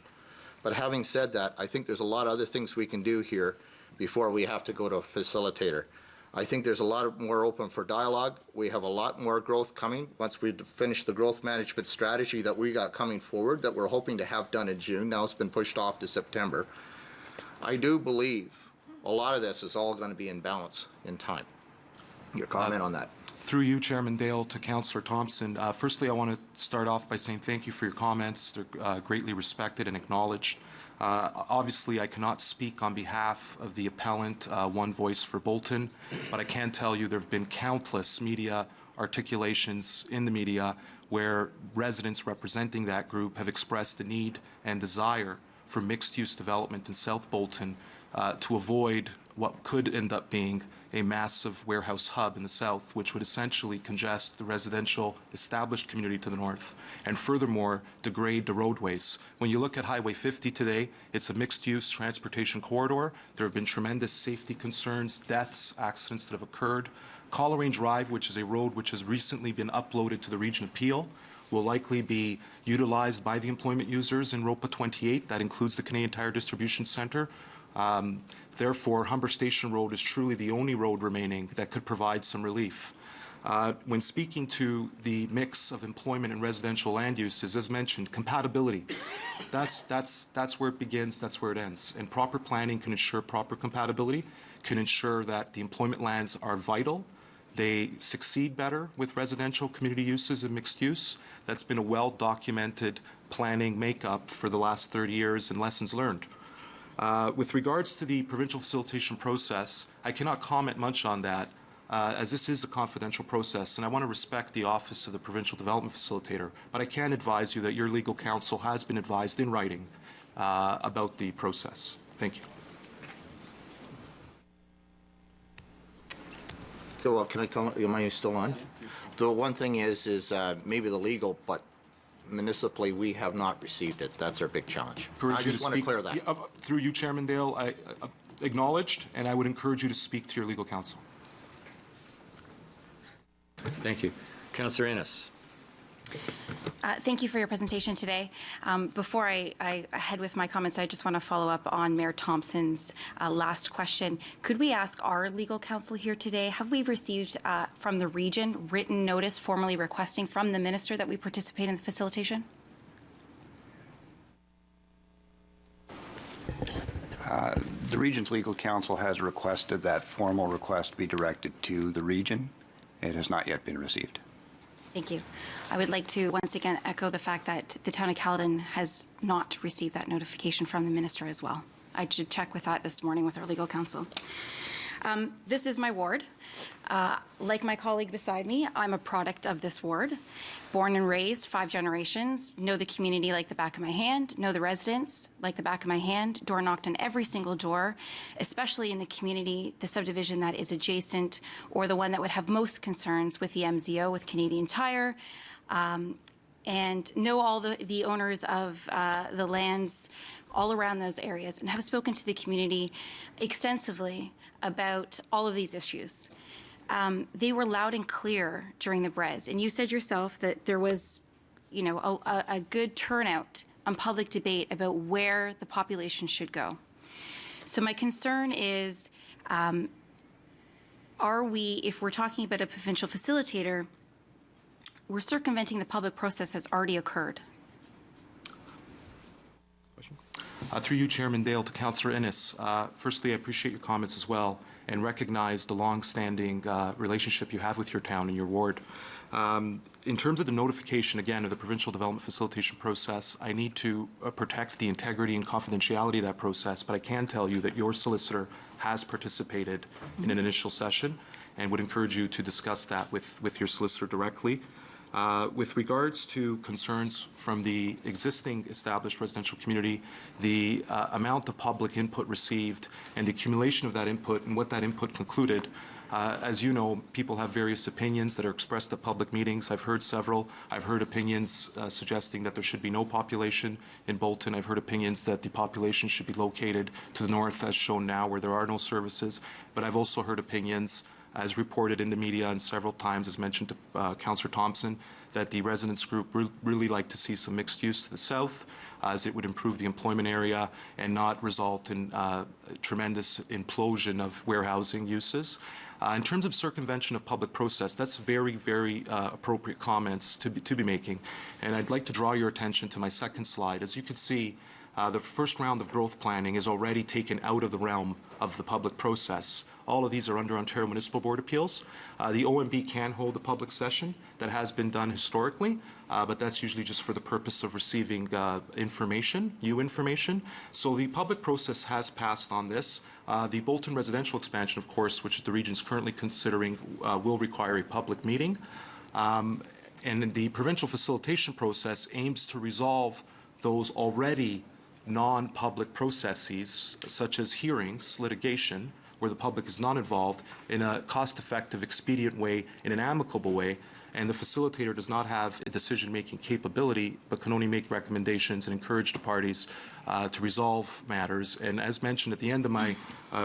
But having said that, I think there's a lot of other things we can do here before we have to go to a facilitator. I think there's a lot more open for dialogue. We have a lot more growth coming once we finish the growth management strategy that we got coming forward that we're hoping to have done in June. Now it's been pushed off to September. I do believe a lot of this is all going to be in balance in time. Your comment on that? Through you, Chairman Dale, to Councillor Thompson. Firstly, I want to start off by saying thank you for your comments. They're greatly respected and acknowledged. Obviously, I cannot speak on behalf of the appellant, One Voice for Bolton, but I can tell you there have been countless media articulations in the media where residents representing that group have expressed the need and desire for mixed-use development in South Bolton to avoid what could end up being a massive warehouse hub in the south, which would essentially congest the residential established community to the north, and furthermore degrade the roadways. When you look at Highway 50 today, it's a mixed-use transportation corridor. There have been tremendous safety concerns, deaths, accidents that have occurred. Coleraine Drive, which is a road which has recently been uploaded to the Region of Peel, will likely be utilized by the employment users in ROPA 28. That includes the Canadian Tire Distribution Centre. Therefore, Humber Station Road is truly the only road remaining that could provide some relief. When speaking to the mix of employment and residential land uses, as mentioned, compatibility, that's where it begins, that's where it ends. And proper planning can ensure proper compatibility, can ensure that the employment lands are vital, they succeed better with residential community uses and mixed use. That's been a well-documented planning makeup for the last 30 years and lessons learned. With regards to the provincial facilitation process, I cannot comment much on that, as this is a confidential process, and I want to respect the Office of the Provincial Development Facilitator, but I can advise you that your legal counsel has been advised in writing about the process. Thank you. Well, can I comment? Am I still on? The one thing is maybe the legal, but municipally, we have not received it. That's our big challenge. I just want to clear that. Through you, Chairman Dale, I acknowledged, and I would encourage you to speak to your legal counsel. Thank you. Councillor Innes. Thank you for your presentation today. Before I head with my comments, I just want to follow up on Mayor Thompson's last question. Could we ask our legal counsel here today, have we received from the region written notice formally requesting from the minister that we participate in the facilitation? The region's legal counsel has requested that formal request be directed to the region. It has not yet been received. Thank you. I would like to once again echo the fact that the town of Caledon has not received that notification from the minister as well. I should check with that this morning with our legal counsel. This is my ward. Like my colleague beside me, I'm a product of this ward. Born and raised 5 generations, know the community like the back of my hand, know the residents like the back of my hand, door knocked on every single door, especially in the community, the subdivision that is adjacent or the one that would have most concerns with the MZO, with Canadian Tire, and know all the owners of the lands all around those areas and have spoken to the community extensively about all of these issues. They were loud and clear during the BREZ, and you said yourself that there was, a good turnout on public debate about where the population should go. So my concern is, if we're talking about a provincial facilitator, we're circumventing the public process has already occurred. Through you, Chairman Dale, to Councillor Innes. Firstly, I appreciate your comments as well and recognize the long-standing relationship you have with your town and your ward. In terms of the notification, again, of the provincial development facilitation process, I need to protect the integrity and confidentiality of that process, but I can tell you that your solicitor has participated in an initial session and would encourage you to discuss that with your solicitor directly. With regards to concerns from the existing established residential community, the amount of public input received and the accumulation of that input and what that input concluded, as you know, people have various opinions that are expressed at public meetings. I've heard several. I've heard opinions suggesting that there should be no population in Bolton. I've heard opinions that the population should be located to the north, as shown now, where there are no services. But I've also heard opinions, as reported in the media and several times, as mentioned to Councillor Thompson, that the residents group really like to see some mixed use to the south, as it would improve the employment area and not result in tremendous implosion of warehousing uses. In terms of circumvention of public process, that's very, very appropriate comments to be making. And I'd like to draw your attention to my second slide. As you can see, the first round of growth planning is already taken out of the realm of the public process. All of these are under Ontario Municipal Board appeals. The OMB can hold a public session. That has been done historically, but that's usually just for the purpose of receiving information, new information. So the public process has passed on this. The Bolton residential expansion, of course, which the region is currently considering, will require a public meeting. And the provincial facilitation process aims to resolve those already non-public processes, such as hearings, litigation, where the public is not involved, in a cost-effective, expedient way, in an amicable way, and the facilitator does not have a decision-making capability, but can only make recommendations and encourage the parties to resolve matters. And as mentioned at the end of my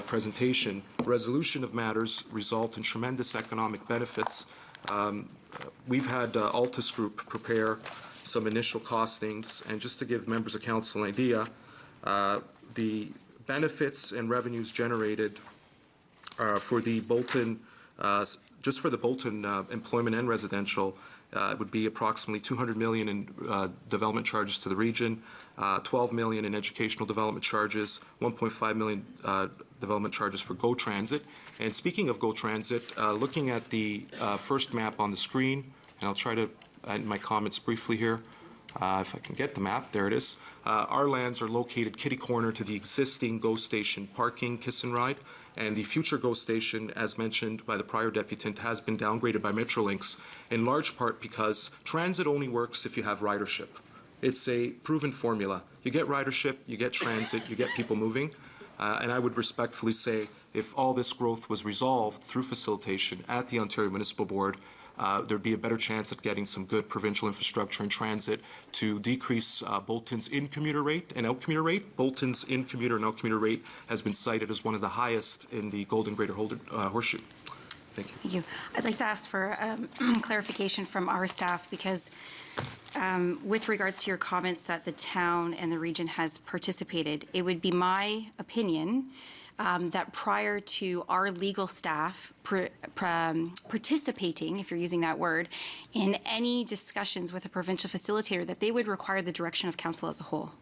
presentation, resolution of matters result in tremendous economic benefits. We've had Altus Group prepare some initial costings, and just to give members of council an idea, the benefits and revenues generated for the Bolton, just for the Bolton employment and residential, it would be approximately $200 million in development charges to the region, $12 million in educational development charges, $1.5 million development charges for GO Transit. And speaking of GO Transit, looking at the first map on the screen, and I'll try to add my comments briefly here. If I can get the map, there it is. Our lands are located kitty corner to the existing GO station parking, kiss and ride, and the future GO station, as mentioned by the prior deputant, has been downgraded by Metrolinx, in large part because transit only works if you have ridership. It's a proven formula. You get ridership, you get transit, you get people moving, and I would respectfully say if all this growth was resolved through facilitation at the Ontario Municipal Board, there'd be a better chance at getting some good provincial infrastructure and transit to decrease Bolton's in-commuter rate and out-commuter rate. Bolton's in-commuter and out-commuter rate has been cited as one of the highest in the Golden Greater Horseshoe. Thank you. Thank you. I'd like to ask for clarification from our staff because with regards to your comments that the town and the region has participated, it would be my opinion that prior to our legal staff participating, if you're using that word, in any discussions with a provincial facilitator, that they would require the direction of council as a whole.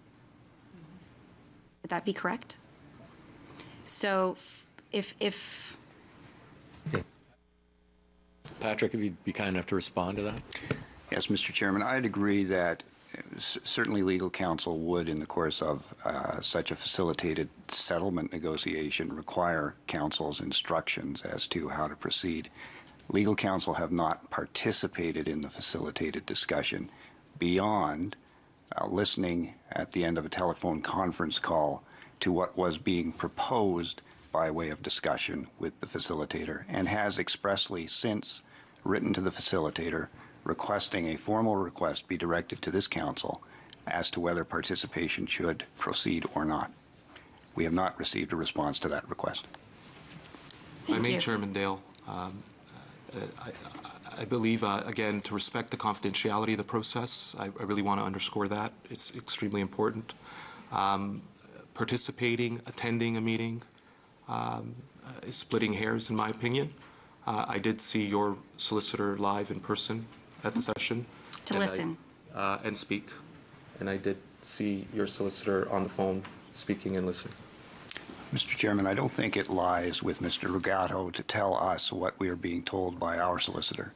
Would that be correct? So if Patrick, if you'd be kind enough to respond to that. Yes, Mr. Chairman, I'd agree that certainly legal counsel would, in the course of such a facilitated settlement negotiation, require counsel's instructions as to how to proceed. Legal counsel have not participated in the facilitated discussion beyond listening at the end of a telephone conference call to what was being proposed by way of discussion with the facilitator, and has expressly since written to the facilitator requesting a formal request be directed to this council as to whether participation should proceed or not. We have not received a response to that request. If I may, Chairman Dale, I believe, again, to respect the confidentiality of the process, I really want to underscore that. It's extremely important. Participating, attending a meeting is splitting hairs, in my opinion. I did see your solicitor live in person at the session. To listen. And speak. And I did see your solicitor on the phone speaking and listening. Mr. Chairman, I don't think it lies with Mr. Rugato to tell us what we are being told by our solicitor.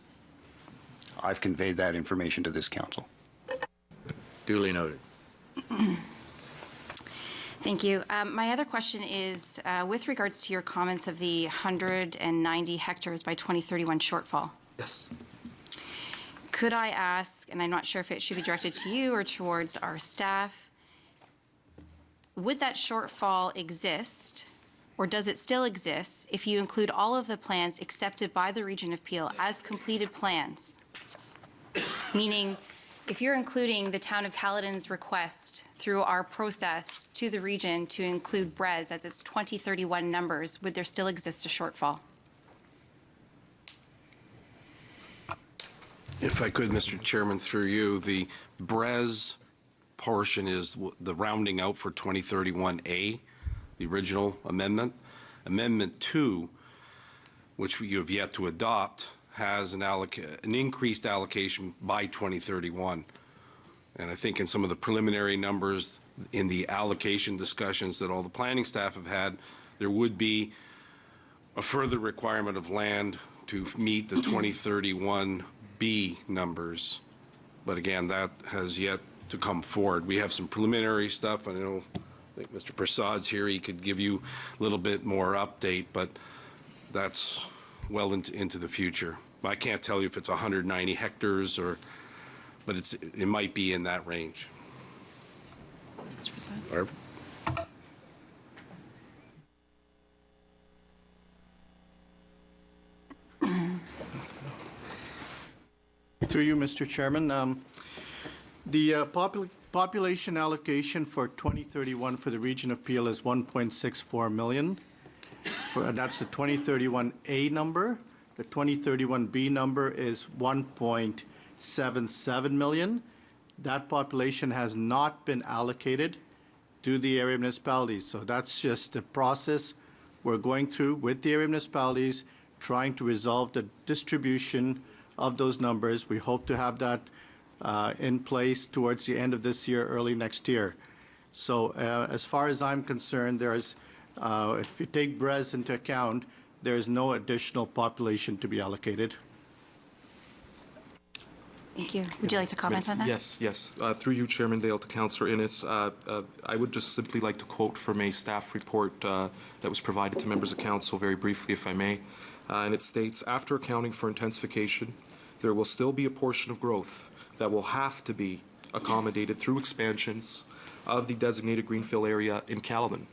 I've conveyed that information to this council. Duly noted. Thank you. My other question is with regards to your comments of the 190 hectares by 2031 shortfall. Yes. Could I ask, and I'm not sure if it should be directed to you or towards our staff, would that shortfall exist, or does it still exist, if you include all of the plans accepted by the Region of Peel as completed plans? Meaning, if you're including the Town of Caledon's request through our process to the region to include BREZ as its 2031 numbers, would there still exist a shortfall? If I could, Mr. Chairman, through you, the BREZ portion is the rounding out for 2031A, the original amendment. Amendment 2, which you have yet to adopt, has an increased allocation by 2031. And I think in some of the preliminary numbers in the allocation discussions that all the planning staff have had, there would be a further requirement of land to meet the 2031B numbers. But again, that has yet to come forward. We have some preliminary stuff. I think Mr. Prasad's here. He could give you a little bit more update, but that's well into the future. I can't tell you if it's 190 hectares but it might be in that range. Mr. Prasad. Barb? Through you, Mr. Chairman, the population allocation for 2031 for the Region of Peel is 1.64 million. That's the 2031A number. The 2031B number is 1.77 million. That population has not been allocated to the area municipalities. So that's just the process we're going through with the area municipalities, trying to resolve the distribution of those numbers. We hope to have that in place towards the end of this year, early next year. So as far as I'm concerned, there's, if you take BREZ into account, there is no additional population to be allocated. Thank you. Would you like to comment on that? Yes. Through you, Chairman Dale, to Councillor Innes, I would just simply like to quote from a staff report that was provided to members of council very briefly, if I may. And it states, after accounting for intensification, there will still be a portion of growth that will have to be accommodated through expansions of the designated Greenfield area in Caledon.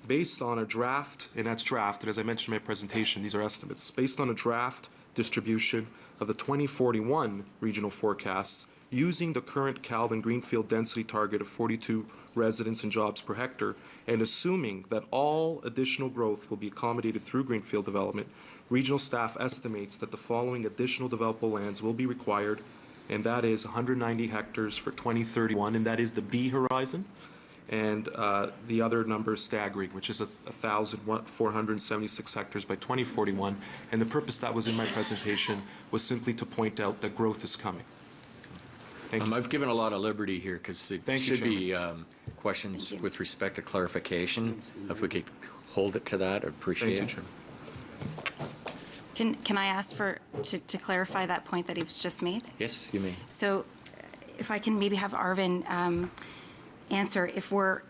Based on a draft, and that's draft, and as I mentioned in my presentation, these are estimates, based on a draft distribution of the 2041 regional forecasts using the current Caledon Greenfield density target of 42 residents and jobs per hectare, and assuming that all additional growth will be accommodated through Greenfield development, Regional staff estimates that the following additional developable lands will be required, and that is 190 hectares for 2031, and that is the B horizon. And the other number is staggering, which is 1,476 hectares by 2041. And the purpose that was in my presentation was simply to point out that growth is coming. Thank you. I've given a lot of liberty here because it Thank you, should be questions with respect to clarification. If we could hold it to that, I'd appreciate it. Thank you, Chairman. Can I ask to clarify that point that he was just made? Yes, you may. So if I can maybe have Arvin answer, if we're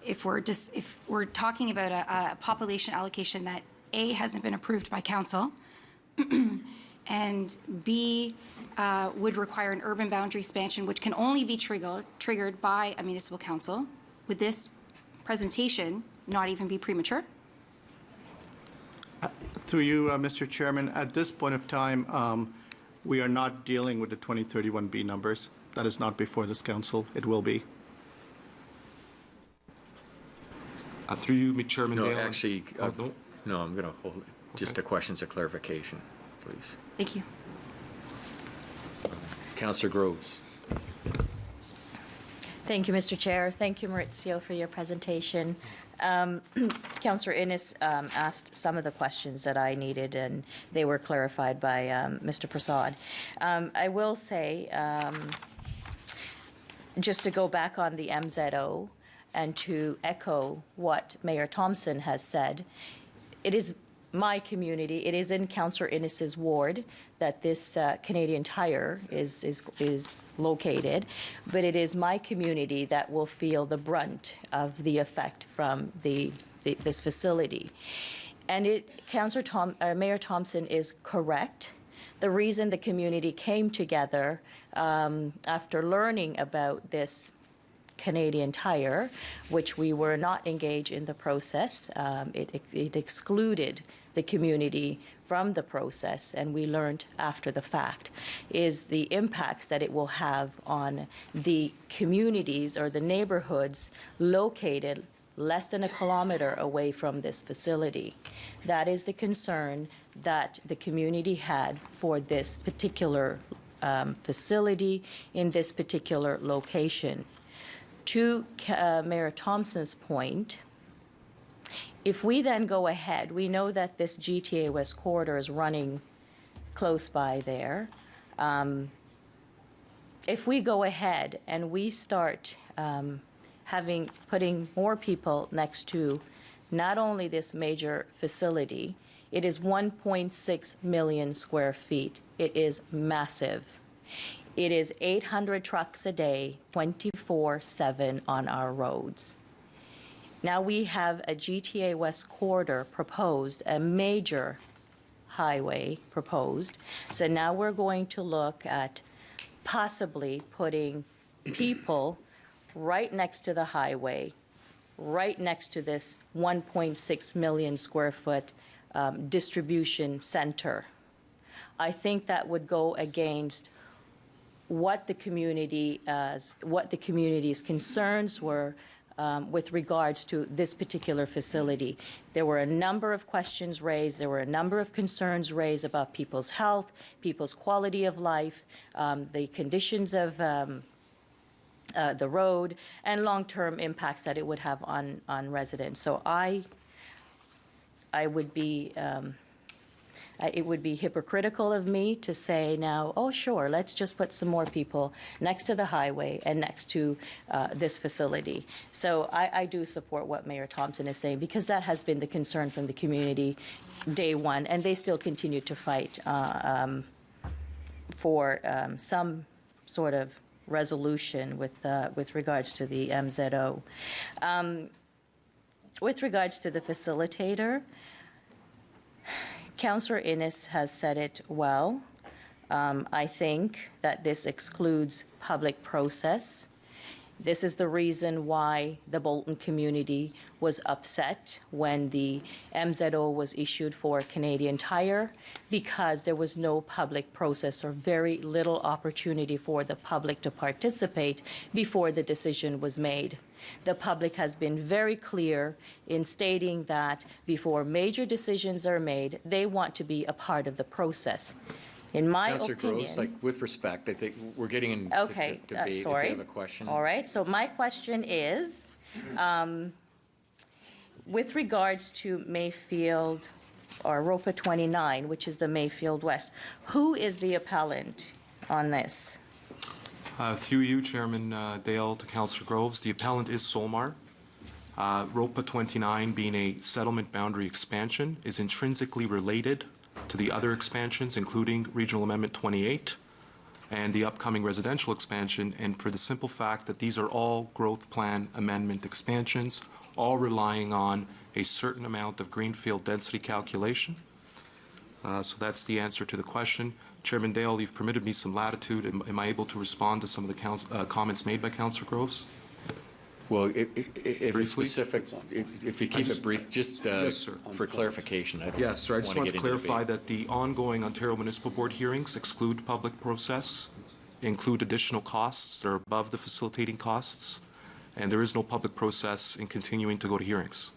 talking about a population allocation that A, hasn't been approved by council, and B, would require an urban boundary expansion, which can only be triggered by a municipal council, would this presentation not even be premature? Through you, Mr. Chairman, at this point of time, we are not dealing with the 2031B numbers. That is not before this council. It will be. Through you, Chairman No, Dale. actually, No? no, I'm going to hold it. Just a questions of clarification, please. Thank you. Councillor Groves. Thank you, Mr. Chair. Thank you, Maurizio, for your presentation. Councillor Innes asked some of the questions that I needed, and they were clarified by Mr. Prasad. I will say, just to go back on the MZO and to echo what Mayor Thompson has said, it is my community, it is in Councillor Innes's ward that this Canadian Tire is located, but it is my community that will feel the brunt of the effect from this facility. And Mayor Thompson is correct. The reason the community came together after learning about this Canadian Tire, which we were not engaged in the process, it excluded the community from the process, and we learned after the fact, is the impacts that it will have on the communities or the neighborhoods located less than a kilometer away from this facility. That is the concern that the community had for this particular facility in this particular location. To Mayor Thompson's point, if we then go ahead, we know that this GTA West corridor is running close by there. If we go ahead and we start putting more people next to not only this major facility, it is 1.6 million square feet. It is massive. It is 800 trucks a day, 24/7 on our roads. Now we have a GTA West corridor proposed, a major highway proposed. So now we're going to look at possibly putting people right next to the highway, right next to this 1.6 million square foot distribution center. I think that would go against what the community's concerns were with regards to this particular facility. There were a number of questions raised, there were a number of concerns raised about people's health, people's quality of life, the conditions of the road, and long-term impacts that it would have on residents. So I would be it would be hypocritical of me to say now, oh, sure, let's just put some more people next to the highway and next to this facility. So I do support what Mayor Thompson is saying, because that has been the concern from the community day one, and they still continue to fight for some sort of resolution with regards to the MZO. With regards to the facilitator, Councillor Innes has said it well. I think that this excludes public process. This is the reason why the Bolton community was upset when the MZO was issued for Canadian Tire, because there was no public process or very little opportunity for the public to participate before the decision was made. The public has been very clear in stating that before major decisions are made, they want to be a part of the process. In my Councillor opinion... Groves, like, with respect, I think we're getting into Okay, debate. sorry. If you have a question. All right, so my question is, with regards to Mayfield or ROPA 29, which is the Mayfield West, who is the appellant on this? Through you, Chairman Dale, to Councillor Groves, the appellant is Solmar. ROPA 29, being a settlement boundary expansion, is intrinsically related to the other expansions, including Regional Amendment 28 and the upcoming residential expansion, and for the simple fact that these are all growth plan amendment expansions, all relying on a certain amount of greenfield density calculation. So that's the answer to the question. Chairman Dale, you've permitted me some latitude. Am I able to respond to some of the comments made by Councillor Groves? Well, if it's specific, if you keep it brief, just Yes, sir. for clarification. Yes, sir. I just want to get into clarify debate. that the ongoing Ontario Municipal Board hearings exclude public process, include additional costs that are above the facilitating costs, and there is no public process in continuing to go to hearings.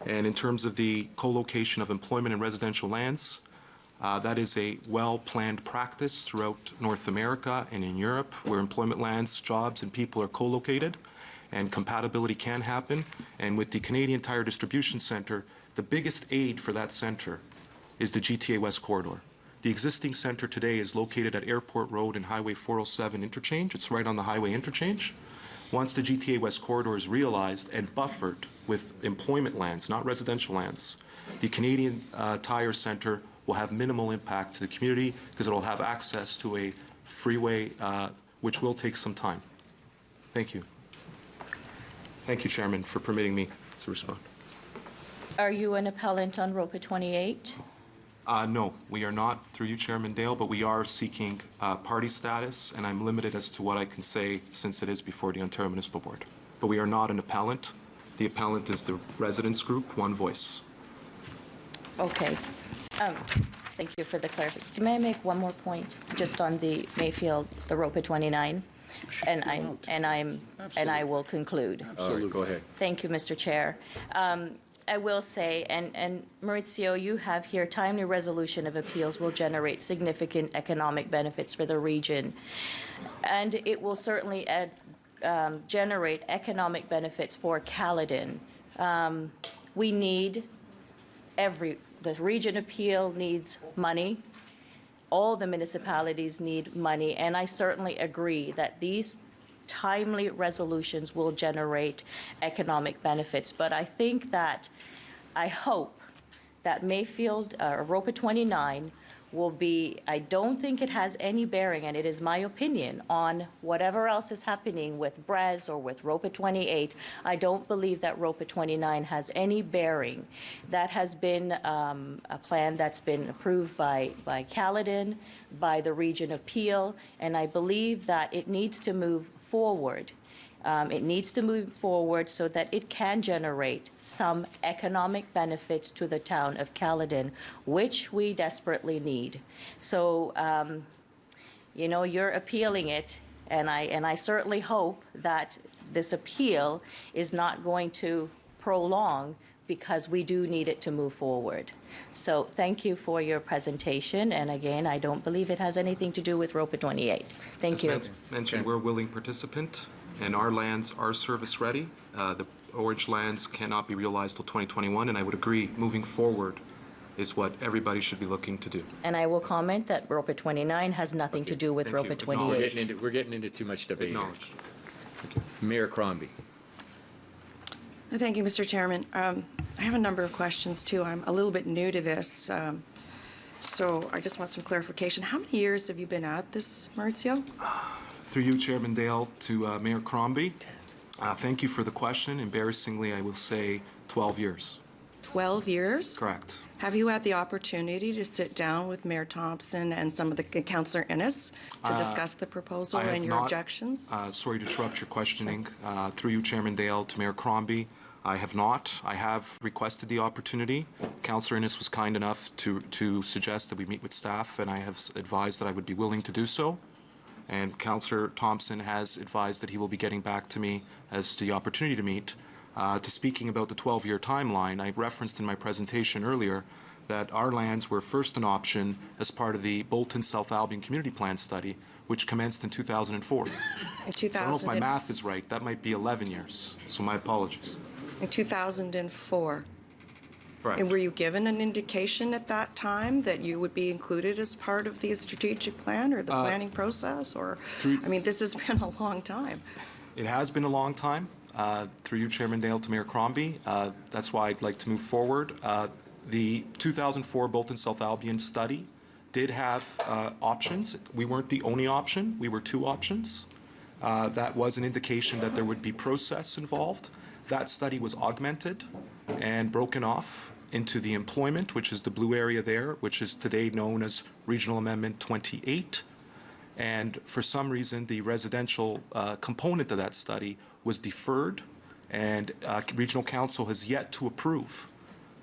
And in terms of the co-location of employment and residential lands, that is a well-planned practice throughout North America and in Europe, where employment lands, jobs, and people are co-located, and compatibility can happen. And with the Canadian Tire Distribution Centre, the biggest aid for that centre is the GTA West Corridor. The existing centre today is located at Airport Road and Highway 407 interchange. It's right on the highway interchange. Once the GTA West Corridor is realized and buffered with employment lands, not residential lands, the Canadian Tire Centre will have minimal impact to the community because it will have access to a freeway, which will take some time. Thank you. Thank you, Chairman, for permitting me to respond. Are you an appellant on ROPA 28? No, we are not, through you, Chairman Dale, but we are seeking party status, and I'm limited as to what I can say since it is before the Ontario Municipal Board. But we are not an appellant. The appellant is the residents group, One Voice. Okay. Thank you for the clarification. May I make one more point just on the Mayfield, the ROPA 29? And I will conclude. Absolutely. Go ahead. Thank you, Mr. Chair. I will say, and Maurizio, you have here, timely resolution of appeals will generate significant economic benefits for the region. And it will certainly generate economic benefits for Caledon. We need the region appeal needs money. All the municipalities need money, and I certainly agree that these timely resolutions will generate economic benefits. But I think that, I hope that Mayfield, ROPA 29 will be, I don't think it has any bearing, and it is my opinion, on whatever else is happening with BREZ or with ROPA 28. I don't believe that ROPA 29 has any bearing. That has been a plan that's been approved by Caledon, by the Region of Peel, and I believe that it needs to move forward. It needs to move forward so that it can generate some economic benefits to the town of Caledon, which we desperately need. So, you know, you're appealing it, and I certainly hope that this appeal is not going to prolong, because we do need it to move forward. So thank you for your presentation, and again, I don't believe it has anything to do with ROPA 28. Thank you. As mentioned, we're a willing participant, and our lands are service ready. The Orange lands cannot be realized till 2021, and I would agree, moving forward is what everybody should be looking to do. And I will comment that ROPA 29 has nothing to do with Thank you. ROPA 28. We're getting into too much debate here. Acknowledged. Mayor Crombie. Thank you, Mr. Chairman. I have a number of questions, too. I'm a little bit new to this, so I just want some clarification. How many years have you been at this, Maurizio? Through you, Chairman Dale, to Mayor Crombie. Thank you for the question. Embarrassingly, I will say 12 years. 12 years? Correct. Have you had the opportunity to sit down with Mayor Thompson and some of the Councillor Innes to discuss the proposal I have and your not. objections? Sorry to interrupt your questioning. Through you, Chairman Dale, to Mayor Crombie, I have not. I have requested the opportunity. Councillor Innes was kind enough to suggest that we meet with staff, and I have advised that I would be willing to do so. And Councillor Thompson has advised that he will be getting back to me as to the opportunity to meet. To speaking about the 12-year timeline, I referenced in my presentation earlier that our lands were first an option as part of the Bolton South Albion Community Plan study, which commenced in 2004. In So I don't know if my math is right. That might be 11 years, so my apologies. In 2004. Right. And were you given an indication at that time that you would be included as part of the strategic plan or the planning process? Or, I mean, this has been a long time. It has been a long time. Through you, Chairman Dale, to Mayor Crombie. That's why I'd like to move forward. The 2004 Bolton South Albion study did have options. We weren't the only option. We were two options. That was an indication that there would be process involved. That study was augmented and broken off into the employment, which is the blue area there, which is today known as Regional Amendment 28. And for some reason, the residential component of that study was deferred, and Regional Council has yet to approve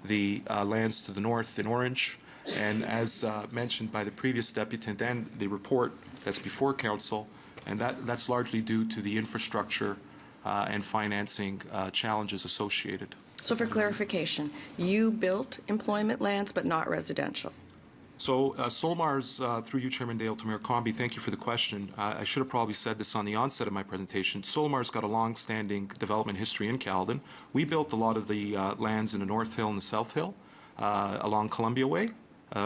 the lands to the north in orange. And as mentioned by the previous deputant and the report that's before Council, and that's largely due to the infrastructure and financing challenges associated. So for clarification, you built employment lands but not residential? So Solmar's, through you, Chairman Dale, to Mayor Crombie, thank you for the question. I should have probably said this on the onset of my presentation. Solmar's got a long-standing development history in Caledon. We built a lot of the lands in the North Hill and the South Hill along Columbia Way.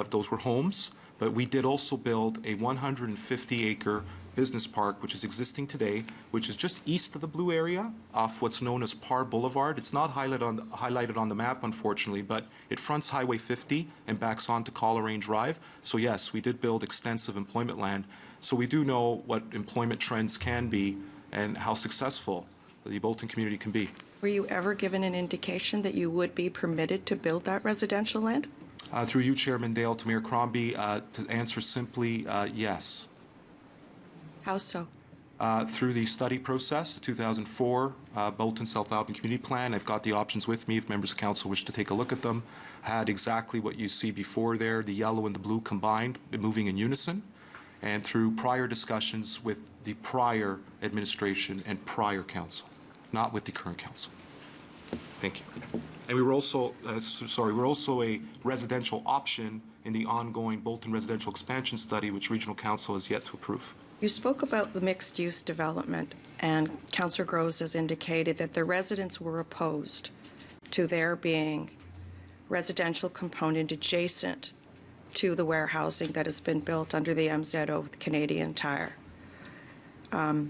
Those were homes. But we did also build a 150-acre business park, which is existing today, which is just east of the blue area off what's known as Parr Boulevard. It's not highlighted on the map, unfortunately, but it fronts Highway 50 and backs onto Coleraine Drive. So yes, we did build extensive employment land. So we do know what employment trends can be and how successful the Bolton community can be. Were you ever given an indication that you would be permitted to build that residential land? Through you, Chairman Dale, to Mayor Crombie, to answer simply, yes. How so? Through the study process, the 2004 Bolton South Albion Community Plan. I've got the options with me if members of council wish to take a look at them. Had exactly what you see before there, the yellow and the blue combined, moving in unison. And through prior discussions with the prior administration and prior council, not with the current council. Thank you. And we were also, we're also a residential option in the ongoing Bolton residential expansion study, which Regional Council has yet to approve. You spoke about the mixed-use development, and Councillor Groves has indicated that the residents were opposed to there being residential component adjacent to the warehousing that has been built under the MZO with Canadian Tire. Why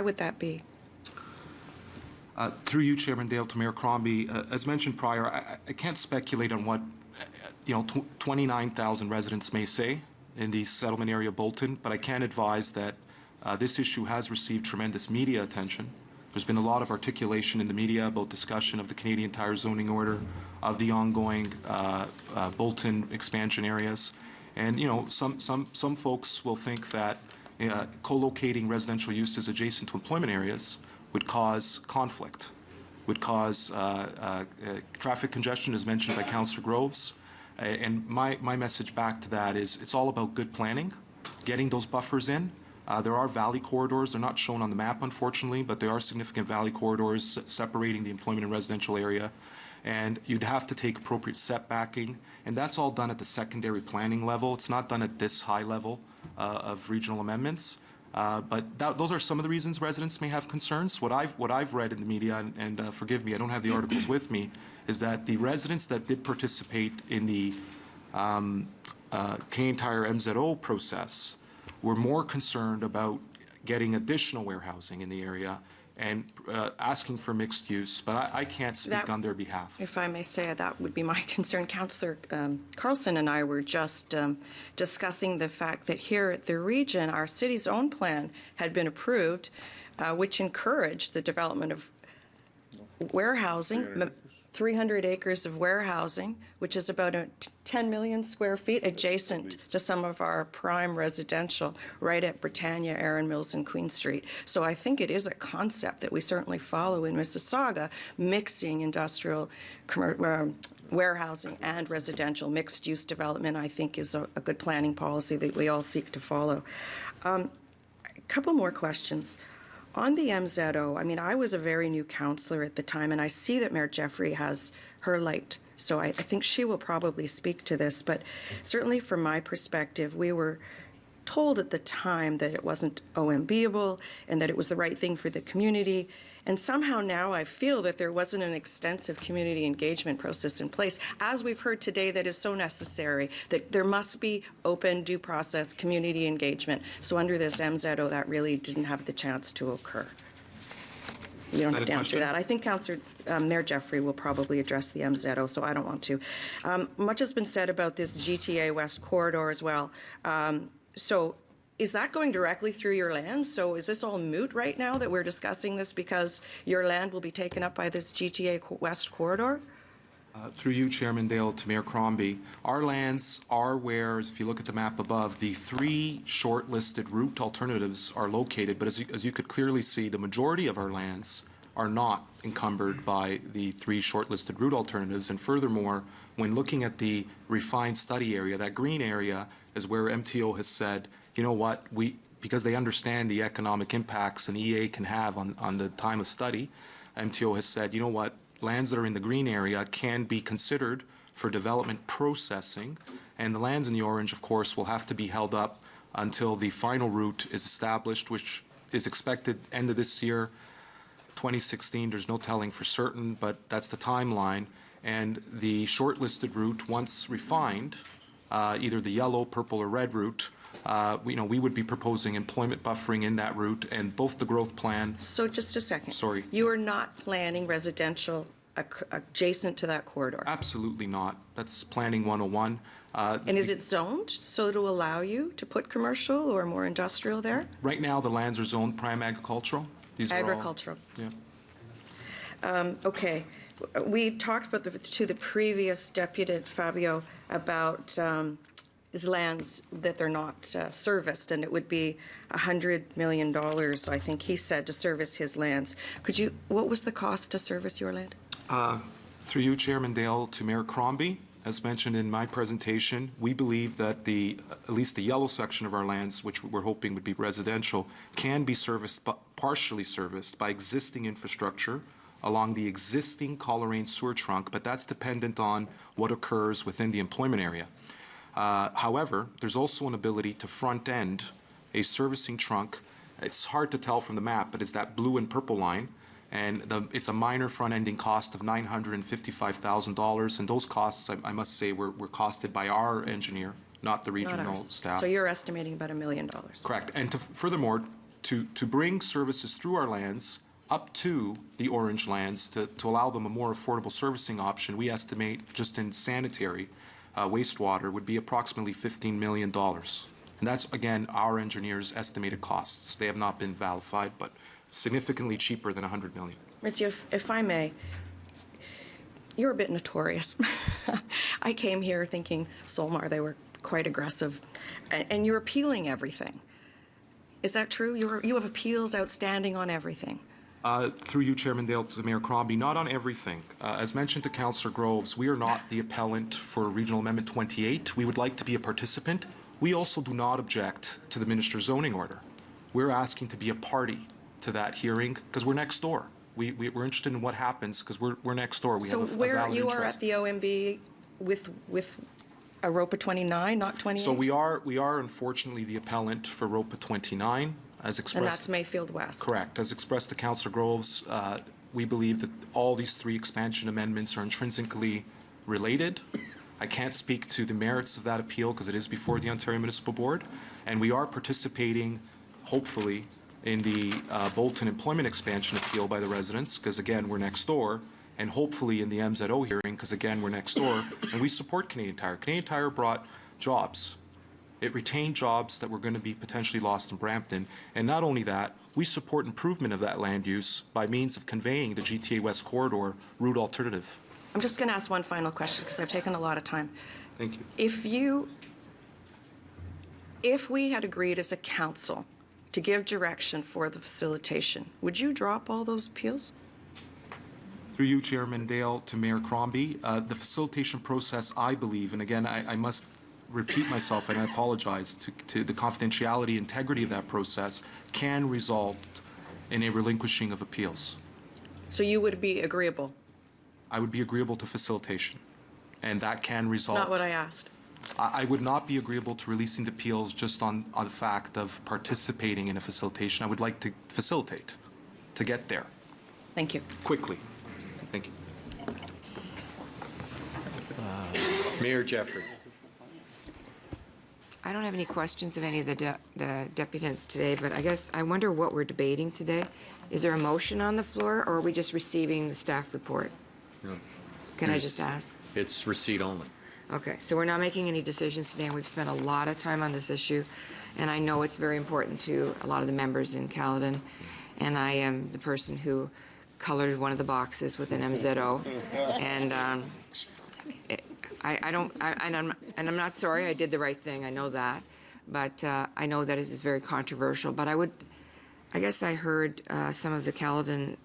would that be? Through you, Chairman Dale, to Mayor Crombie, as mentioned prior, I can't speculate on what 29,000 residents may say in the settlement area of Bolton, but I can advise that this issue has received tremendous media attention. There's been a lot of articulation in the media about discussion of the Canadian Tire zoning order, of the ongoing Bolton expansion areas. And, some folks will think that co-locating residential uses adjacent to employment areas would cause conflict, would cause traffic congestion, as mentioned by Councillor Groves. And my message back to that is it's all about good planning, getting those buffers in. There are valley corridors. They're not shown on the map, unfortunately, but there are significant valley corridors separating the employment and residential area. And you'd have to take appropriate setbacking, and that's all done at the secondary planning level. It's not done at this high level of regional amendments. But those are some of the reasons residents may have concerns. What I've read in the media, and forgive me, I don't have the articles with me, is that the residents that did participate in the Canadian Tire MZO process were more concerned about getting additional warehousing in the area and asking for mixed use, but I can't speak on their behalf. If I may say, that would be my concern. Councillor Carlson and I were just discussing the fact that here at the region, our city's own plan had been approved, which encouraged the development of warehousing. 300 acres of warehousing, which is about 10 million square feet adjacent to some of our prime residential right at Britannia, Erin Mills, and Queen Street. So I think it is a concept that we certainly follow in Mississauga, mixing industrial warehousing and residential mixed-use development, I think, is a good planning policy that we all seek to follow. A couple more questions. On the MZO, I mean, I was a very new councillor at the time, and I see that Mayor Jeffrey has her light, so I think she will probably speak to this. But certainly from my perspective, we were told at the time that it wasn't OMBable and that it was the right thing for the community. And somehow now I feel that there wasn't an extensive community engagement process in place, as we've heard today, that is so necessary, that there must be open, due process, community engagement. So under this MZO, that really didn't have the chance to occur. You don't have to answer that. I think Mayor Jeffrey will probably address the MZO, so I don't want to. Much has been said about this GTA West corridor as well. So is that going directly through your land? So is this all moot right now that we're discussing this because your land will be taken up by this GTA West corridor? Through you, Chairman Dale, to Mayor Crombie, our lands are where, if you look at the map above, the 3 shortlisted route alternatives are located. But as you could clearly see, the majority of our lands are not encumbered by the 3 shortlisted route alternatives. And furthermore, when looking at the refined study area, that green area is where MTO has said, you know what, because they understand the economic impacts an EA can have on the time of study, MTO has said, you know what, lands that are in the green area can be considered for development processing, and the lands in the orange, of course, will have to be held up until the final route is established, which is expected end of this year, 2016. There's no telling for certain, but that's the timeline. And the shortlisted route, once refined, either the yellow, purple, or red route, we would be proposing employment buffering in that route, and both the growth plan. So just a second. Sorry. You are not planning residential adjacent to that corridor? Absolutely not. That's Planning 101. And is it zoned so it'll allow you to put commercial or more industrial there? Right now, the lands are zoned prime agricultural. These are all- Agricultural. Yeah. Okay. We talked about to the previous deputy, Fabio, about his lands that they're not serviced, and it would be $100 million, I think he said, to service his lands. What was the cost to service your land? Through you, Chairman Dale, to Mayor Crombie, as mentioned in my presentation, we believe that at least the yellow section of our lands, which we're hoping would be residential, can be serviced, partially serviced by existing infrastructure along the existing Coleraine sewer trunk, but that's dependent on what occurs within the employment area. However, there's also an ability to front-end a servicing trunk. It's hard to tell from the map, but it's that blue and purple line, and it's a minor front-ending cost of $955,000, and those costs, I must say, were costed by our engineer, not the regional staff. So you're estimating about $1 million? Correct. And furthermore, to bring services through our lands up to the orange lands to allow them a more affordable servicing option, we estimate just in sanitary wastewater would be approximately $15 million. And that's, again, our engineers' estimated costs. They have not been validated, but significantly cheaper than $100 million. Maurizio, if I may, you're a bit notorious. I came here thinking Solmar, they were quite aggressive, and you're appealing everything. Is that true? You have appeals outstanding on everything. Through you, Chairman Dale, to Mayor Crombie, not on everything. As mentioned to Councillor Groves, we are not the appellant for Regional Amendment 28. We would like to be a participant. We also do not object to the Minister's zoning order. We're asking to be a party to that hearing because we're next door. We're interested in what happens because we're next door. We so have a where valid you interest. are at the OMB with ROPA 29, not 28? So we are unfortunately the appellant for ROPA 29. As expressed, and that's Mayfield West. Correct. As expressed to Councillor Groves, we believe that all these 3 expansion amendments are intrinsically related. I can't speak to the merits of that appeal because it is before the Ontario Municipal Board, and we are participating, hopefully, in the Bolton employment expansion appeal by the residents because, again, we're next door, and hopefully in the MZO hearing because, again, we're next door, and we support Canadian Tire. Canadian Tire brought jobs. It retained jobs that were going to be potentially lost in Brampton. And not only that, we support improvement of that land use by means of conveying the GTA West corridor route alternative. I'm just going to ask one final question because I've taken a lot of time. Thank you. If we had agreed as a council to give direction for the facilitation, would you drop all those appeals? Through you, Chairman Dale, to Mayor Crombie, the facilitation process, I believe, and again, I must repeat myself and I apologize, to the confidentiality, integrity of that process can result in a relinquishing of appeals. So you would be agreeable? I would be agreeable to facilitation, and that can result. That's not what I asked. I would not be agreeable to releasing the appeals just on the fact of participating in a facilitation. I would like to facilitate, to get there. Thank you. Quickly. Thank you. Mayor Jeffrey. I don't have any questions of any of the deputants today, but I guess I wonder what we're debating today. Is there a motion on the floor, or are we just receiving the staff report? No. Can I just ask? It's receipt only. Okay, so we're not making any decisions today, and we've spent a lot of time on this issue, and I know it's very important to a lot of the members in Caledon, and I am the person who colored one of the boxes with an MZO, and I'm not sorry, I did the right thing, I know that, but I know that it is very controversial, but I guess I heard some of the Caledon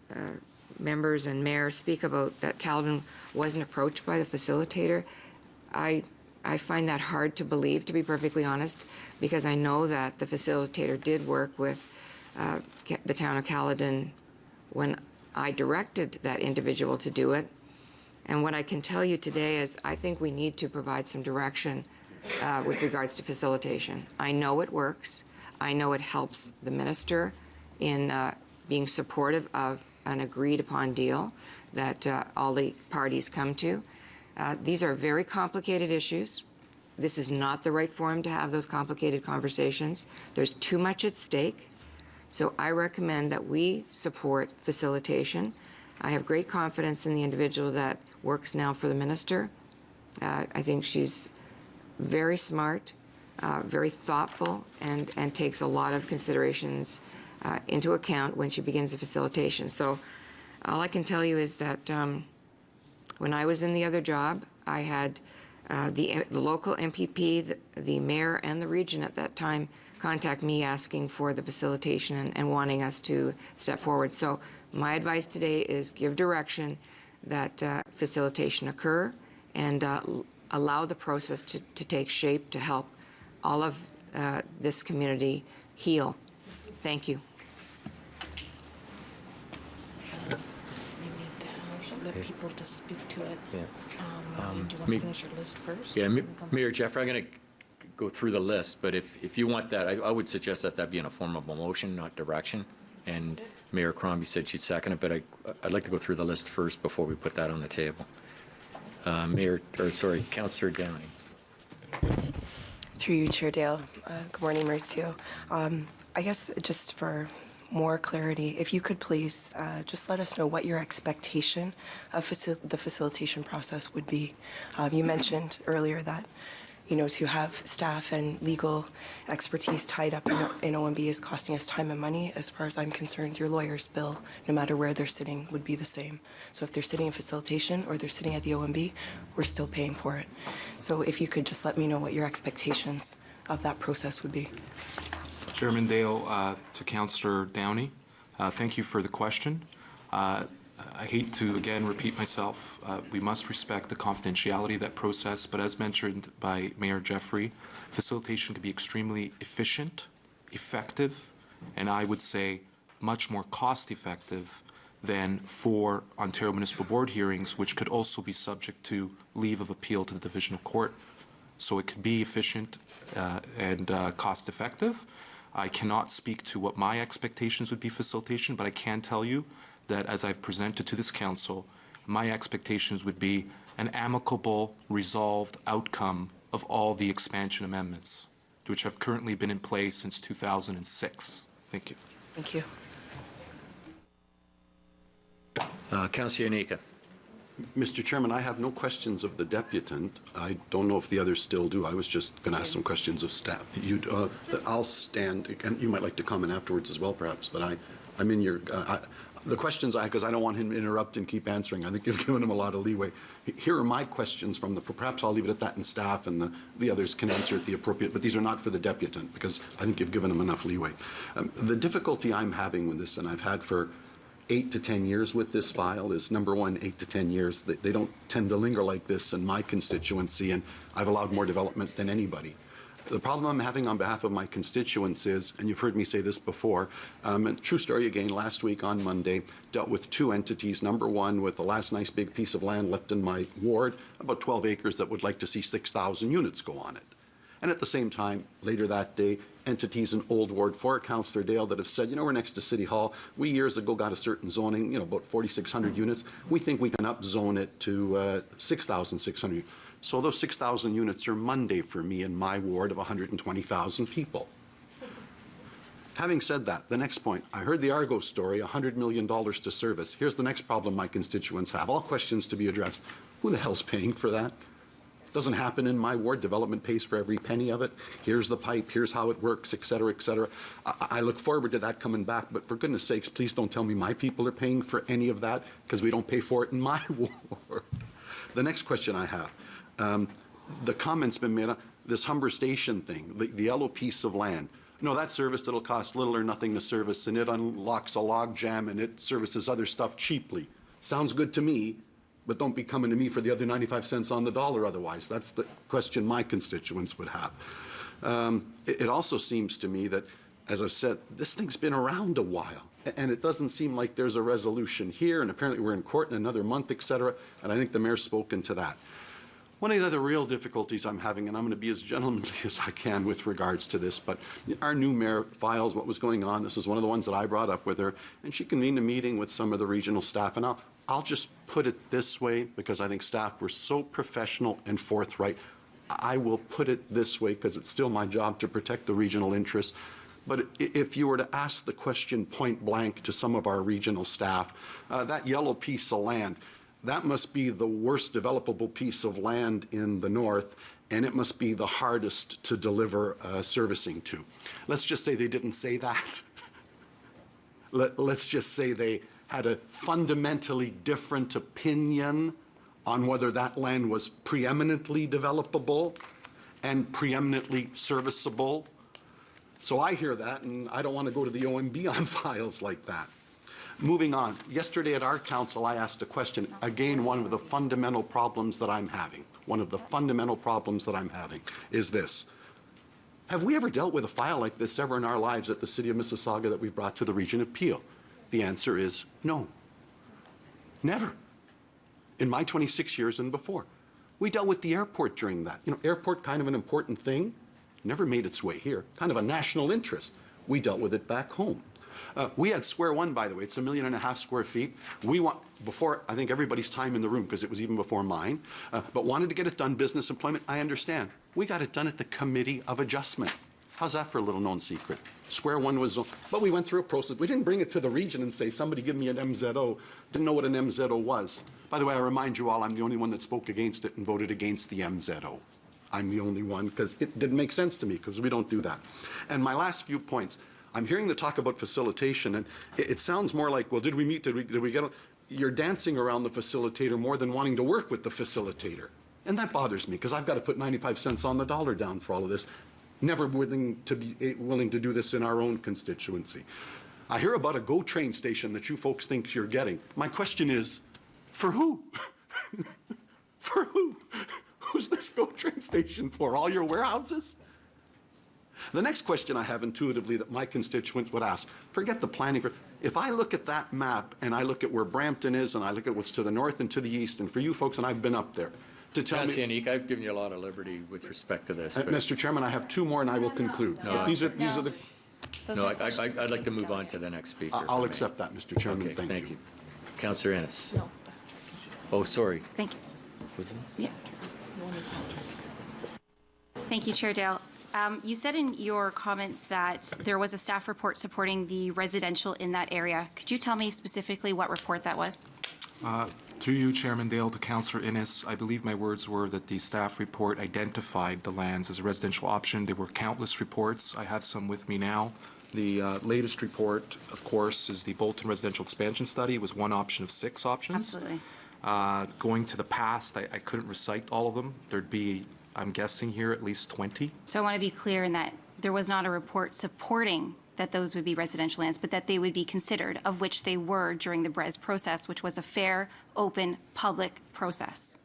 members and mayor speak about that Caledon wasn't approached by the facilitator. I find that hard to believe, to be perfectly honest, because I know that the facilitator did work with the town of Caledon when I directed that individual to do it. And what I can tell you today is I think we need to provide some direction with regards to facilitation. I know it works. I know it helps the minister in being supportive of an agreed-upon deal that all the parties come to. These are very complicated issues. This is not the right forum to have those complicated conversations. There's too much at stake. So I recommend that we support facilitation. I have great confidence in the individual that works now for the minister. I think she's very smart, very thoughtful, and takes a lot of considerations into account when she begins the facilitation. So all I can tell you is that when I was in the other job, I had the local MPP, the mayor, and the region at that time contact me asking for the facilitation and wanting us to step forward. So my advice today is give direction that facilitation occur and allow the process to take shape to help all of this community heal. Thank you. Let people to speak to it. Yeah. Do you want to finish your list first? Yeah, Mayor Jeffrey, I'm going to go through the list, but if you want that, I would suggest that that be in a form of a motion, not direction. And Mayor Crombie said she'd second it, but I'd like to go through the list first before we put that on the table. Councillor Downey. Through you, Chair Dale. Good morning, Maurizio. I guess just for more clarity, if you could please just let us know what your expectation of the facilitation process would be. You mentioned earlier that, to have staff and legal expertise tied up in OMB is costing us time and money. As far as I'm concerned, your lawyer's bill, no matter where they're sitting, would be the same. So if they're sitting in facilitation or they're sitting at the OMB, we're still paying for it. So if you could just let me know what your expectations of that process would be. Chairman Dale, to Councillor Downey, thank you for the question. I hate to again repeat myself. We must respect the confidentiality of that process, but as mentioned by Mayor Jeffrey, facilitation can be extremely efficient, effective, and I would say much more cost-effective than for Ontario Municipal Board hearings, which could also be subject to leave of appeal to the Divisional Court. So it could be efficient and cost-effective. I cannot speak to what my expectations would be facilitation, but I can tell you that as I've presented to this council, my expectations would be an amicable, resolved outcome of all the expansion amendments, which have currently been in place since 2006. Thank you. Thank you. Councillor Yanika. Mr. Chairman, I have no questions of the deputant. I don't know if the others still do. I was just going to ask some questions of staff. I'll stand, and you might like to comment afterwards as well, perhaps, but I'm in your, The questions because I don't want him to interrupt and keep answering. I think you've given him a lot of leeway. Here are my questions from perhaps I'll leave it at that, and staff and the others can answer at the appropriate, but these are not for the deputant because I think you've given him enough leeway. The difficulty I'm having with this, and I've had for 8 to 10 years with this file, is number one, 8 to 10 years. They don't tend to linger like this in my constituency, and I've allowed more development than anybody. The problem I'm having on behalf of my constituents is, and you've heard me say this before, and true story again, last week on Monday, dealt with 2 entities. Number one, with the last nice big piece of land left in my ward, about 12 acres that would like to see 6,000 units go on it. And at the same time, later that day, entities in Old Ward 4, Councillor Dale, that have said, we're next to City Hall. We years ago got a certain zoning, about 4,600 units. We think we can upzone it to 6,600. So those 6,000 units are Monday for me in my ward of 120,000 people. Having said that, the next point, I heard the Argo story, $100 million to service. Here's the next problem my constituents have. All questions to be addressed. Who the hell's paying for that? Doesn't happen in my ward. Development pays for every penny of it. Here's the pipe. Here's how it works, et cetera, et cetera. I look forward to that coming back, but for goodness sakes, please don't tell me my people are paying for any of that because we don't pay for it in my ward. The next question I have. The comment's been made on this Humber Station thing, the yellow piece of land. No, that service that'll cost little or nothing to service, and it unlocks a log jam and it services other stuff cheaply. Sounds good to me, but don't be coming to me for the other 95 cents on the dollar otherwise. That's the question my constituents would have. It also seems to me that, as I've said, this thing's been around a while. And it doesn't seem like there's a resolution here, and apparently we're in court in another month, et cetera, and I think the mayor's spoken to that. One of the other real difficulties I'm having, and I'm going to be as gentlemanly as I can with regards to this, but our new mayor files what was going on. This is one of the ones that I brought up with her, and she convened a meeting with some of the regional staff, and I'll just put it this way, because I think staff were so professional and forthright. I will put it this way, because it's still my job to protect the regional interests. But if you were to ask the question point blank to some of our regional staff, that yellow piece of land, that must be the worst developable piece of land in the north, and it must be the hardest to deliver servicing to. Let's just say they didn't say that. Let's just say they had a fundamentally different opinion on whether that land was preeminently developable and preeminently serviceable. So I hear that, and I don't want to go to the OMB on files like that. Moving on, yesterday at our council, I asked a question. Again, one of the fundamental problems that I'm having, is this. Have we ever dealt with a file like this ever in our lives at the City of Mississauga that we brought to the Region of Peel? The answer is no. Never. In my 26 years and before. We dealt with the airport during that. Airport, kind of an important thing, never made its way here. Kind of a national interest. We dealt with it back home. We had Square One, by the way. It's 1.5 million square feet. We want, before, I think, everybody's time in the room, because it was even before mine, but wanted to get it done, business employment, I understand. We got it done at the Committee of Adjustment. How's that for a little known secret? Square One was, but we went through a process. We didn't bring it to the region and say, somebody give me an MZO. Didn't know what an MZO was. By the way, I remind you all, I'm the only one that spoke against it and voted against the MZO. I'm the only one, because it didn't make sense to me, because we don't do that. And my last few points, I'm hearing the talk about facilitation, and it sounds more like, well, did we meet, did we get, you're dancing around the facilitator more than wanting to work with the facilitator. And that bothers me, because I've got to put 95 cents on the dollar down for all of this. Never willing to do this in our own constituency. I hear about a GO train station that you folks think you're getting. My question is, for who? For who? Who's this GO train station for? All your warehouses? The next question I have intuitively that my constituents would ask, forget the planning. If I look at that map and I look at where Brampton is and I look at what's to the north and to the east, and for you folks, and I've been up there, to tell That's me... unique. I've given you a lot of liberty with respect to this. Mr. Chairman, I have 2 more and I will conclude. No. These are the... No, I'd like to move on to the next speaker. I'll accept that, Mr. Chairman. Okay, Thank you. Councillor Ennis. Oh, sorry. Thank you. Was it? Yeah. Thank you, Chair Dale. You said in your comments that there was a staff report supporting the residential in that area. Could you tell me specifically what report that was? Through you, Chairman Dale, to Councillor Innes, I believe my words were that the staff report identified the lands as a residential option. There were countless reports. I have some with me now. The latest report, of course, is the Bolton Residential Expansion Study. It was one option of 6 options. Absolutely. Going to the past, I couldn't recite all of them. There'd be, I'm guessing here, at least 20. So I want to be clear in that there was not a report supporting that those would be residential lands, but that they would be considered, of which they were during the BREZ process, which was a fair, open, public process.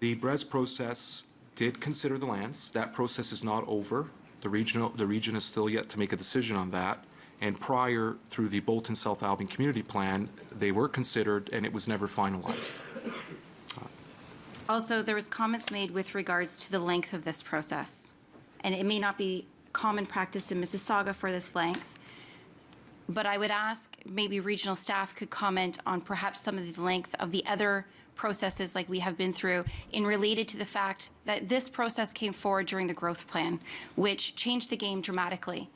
The BREZ process did consider the lands. That process is not over. The region is still yet to make a decision on that. And prior, through the Bolton South Albion Community Plan, they were considered and it was never finalized. Also, there was comments made with regards to the length of this process. And it may not be common practice in Mississauga for this length, but I would ask maybe regional staff could comment on perhaps some of the length of the other processes like we have been through in related to the fact that this process came forward during the growth plan, which changed the game dramatically,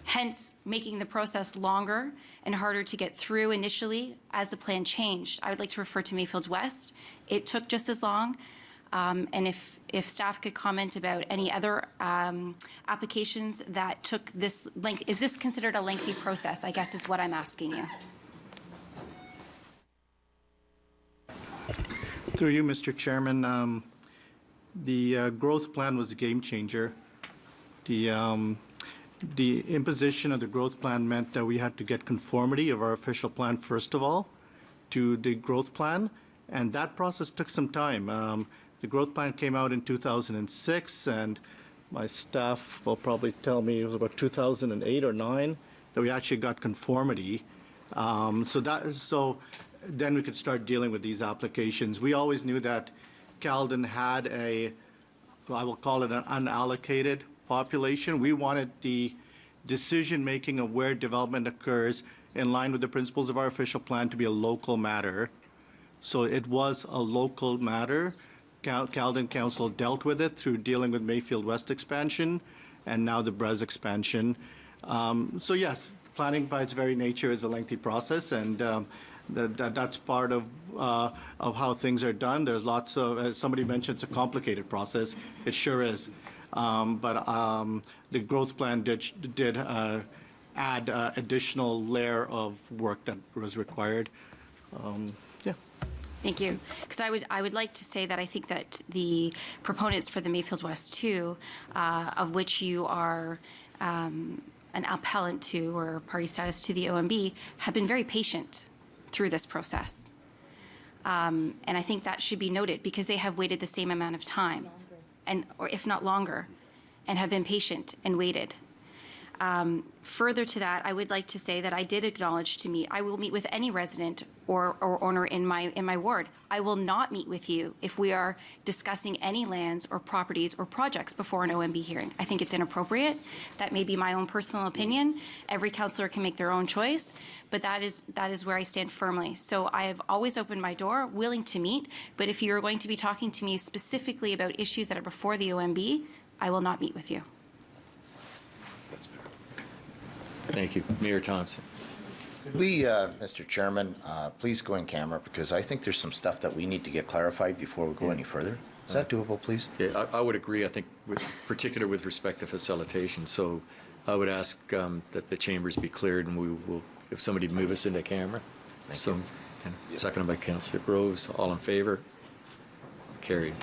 hence making the process longer and harder to get through initially as the plan changed. I would like to refer to Mayfield West. It took just as long. And if staff could comment about any other applications that took this length, is this considered a lengthy process, I guess is what I'm asking you. Through you, Mr. Chairman, the growth plan was a game changer. The imposition of the growth plan meant that we had to get conformity of our official plan, first of all, to the growth plan, and that process took some time. The growth plan came out in 2006, and my staff will probably tell me it was about 2008 or 9 that we actually got conformity. So then we could start dealing with these applications. We always knew that Caledon had I will call it an unallocated population. We wanted the decision-making of where development occurs in line with the principles of our official plan to be a local matter. So it was a local matter. Caledon Council dealt with it through dealing with Mayfield West expansion and now the BREZ expansion. So yes, planning by its very nature is a lengthy process, and that's part of how things are done. There's lots of, as somebody mentioned, it's a complicated process. It sure is. But the growth plan did add additional layer of work that was required. Yeah. Thank you. Because I would like to say that I think that the proponents for the Mayfield West 2, of which you are an appellant to or party status to the OMB, have been very patient through this process. And I think that should be noted because they have waited the same amount of time, or if not longer, and have been patient and waited. Further to that, I would like to say that I did acknowledge to meet. I will meet with any resident or owner in my ward. I will not meet with you if we are discussing any lands or properties or projects before an OMB hearing. I think it's inappropriate. That may be my own personal opinion. Every councillor can make their own choice, but that is where I stand firmly. So I have always opened my door, willing to meet, but if you're going to be talking to me specifically about issues that are before the OMB, I will not meet with you. Thank you. Mayor Thompson. Could we, Mr. Chairman, please go in camera, because I think there's some stuff that we need to get clarified before we go any further. Is that doable, please? Yeah, I would agree, I think, particularly with respect to facilitation. So I would ask that the chambers be cleared, and we will, if somebody move us into camera. Thank you. Seconded by Councillor Groves. All in favor? Carried.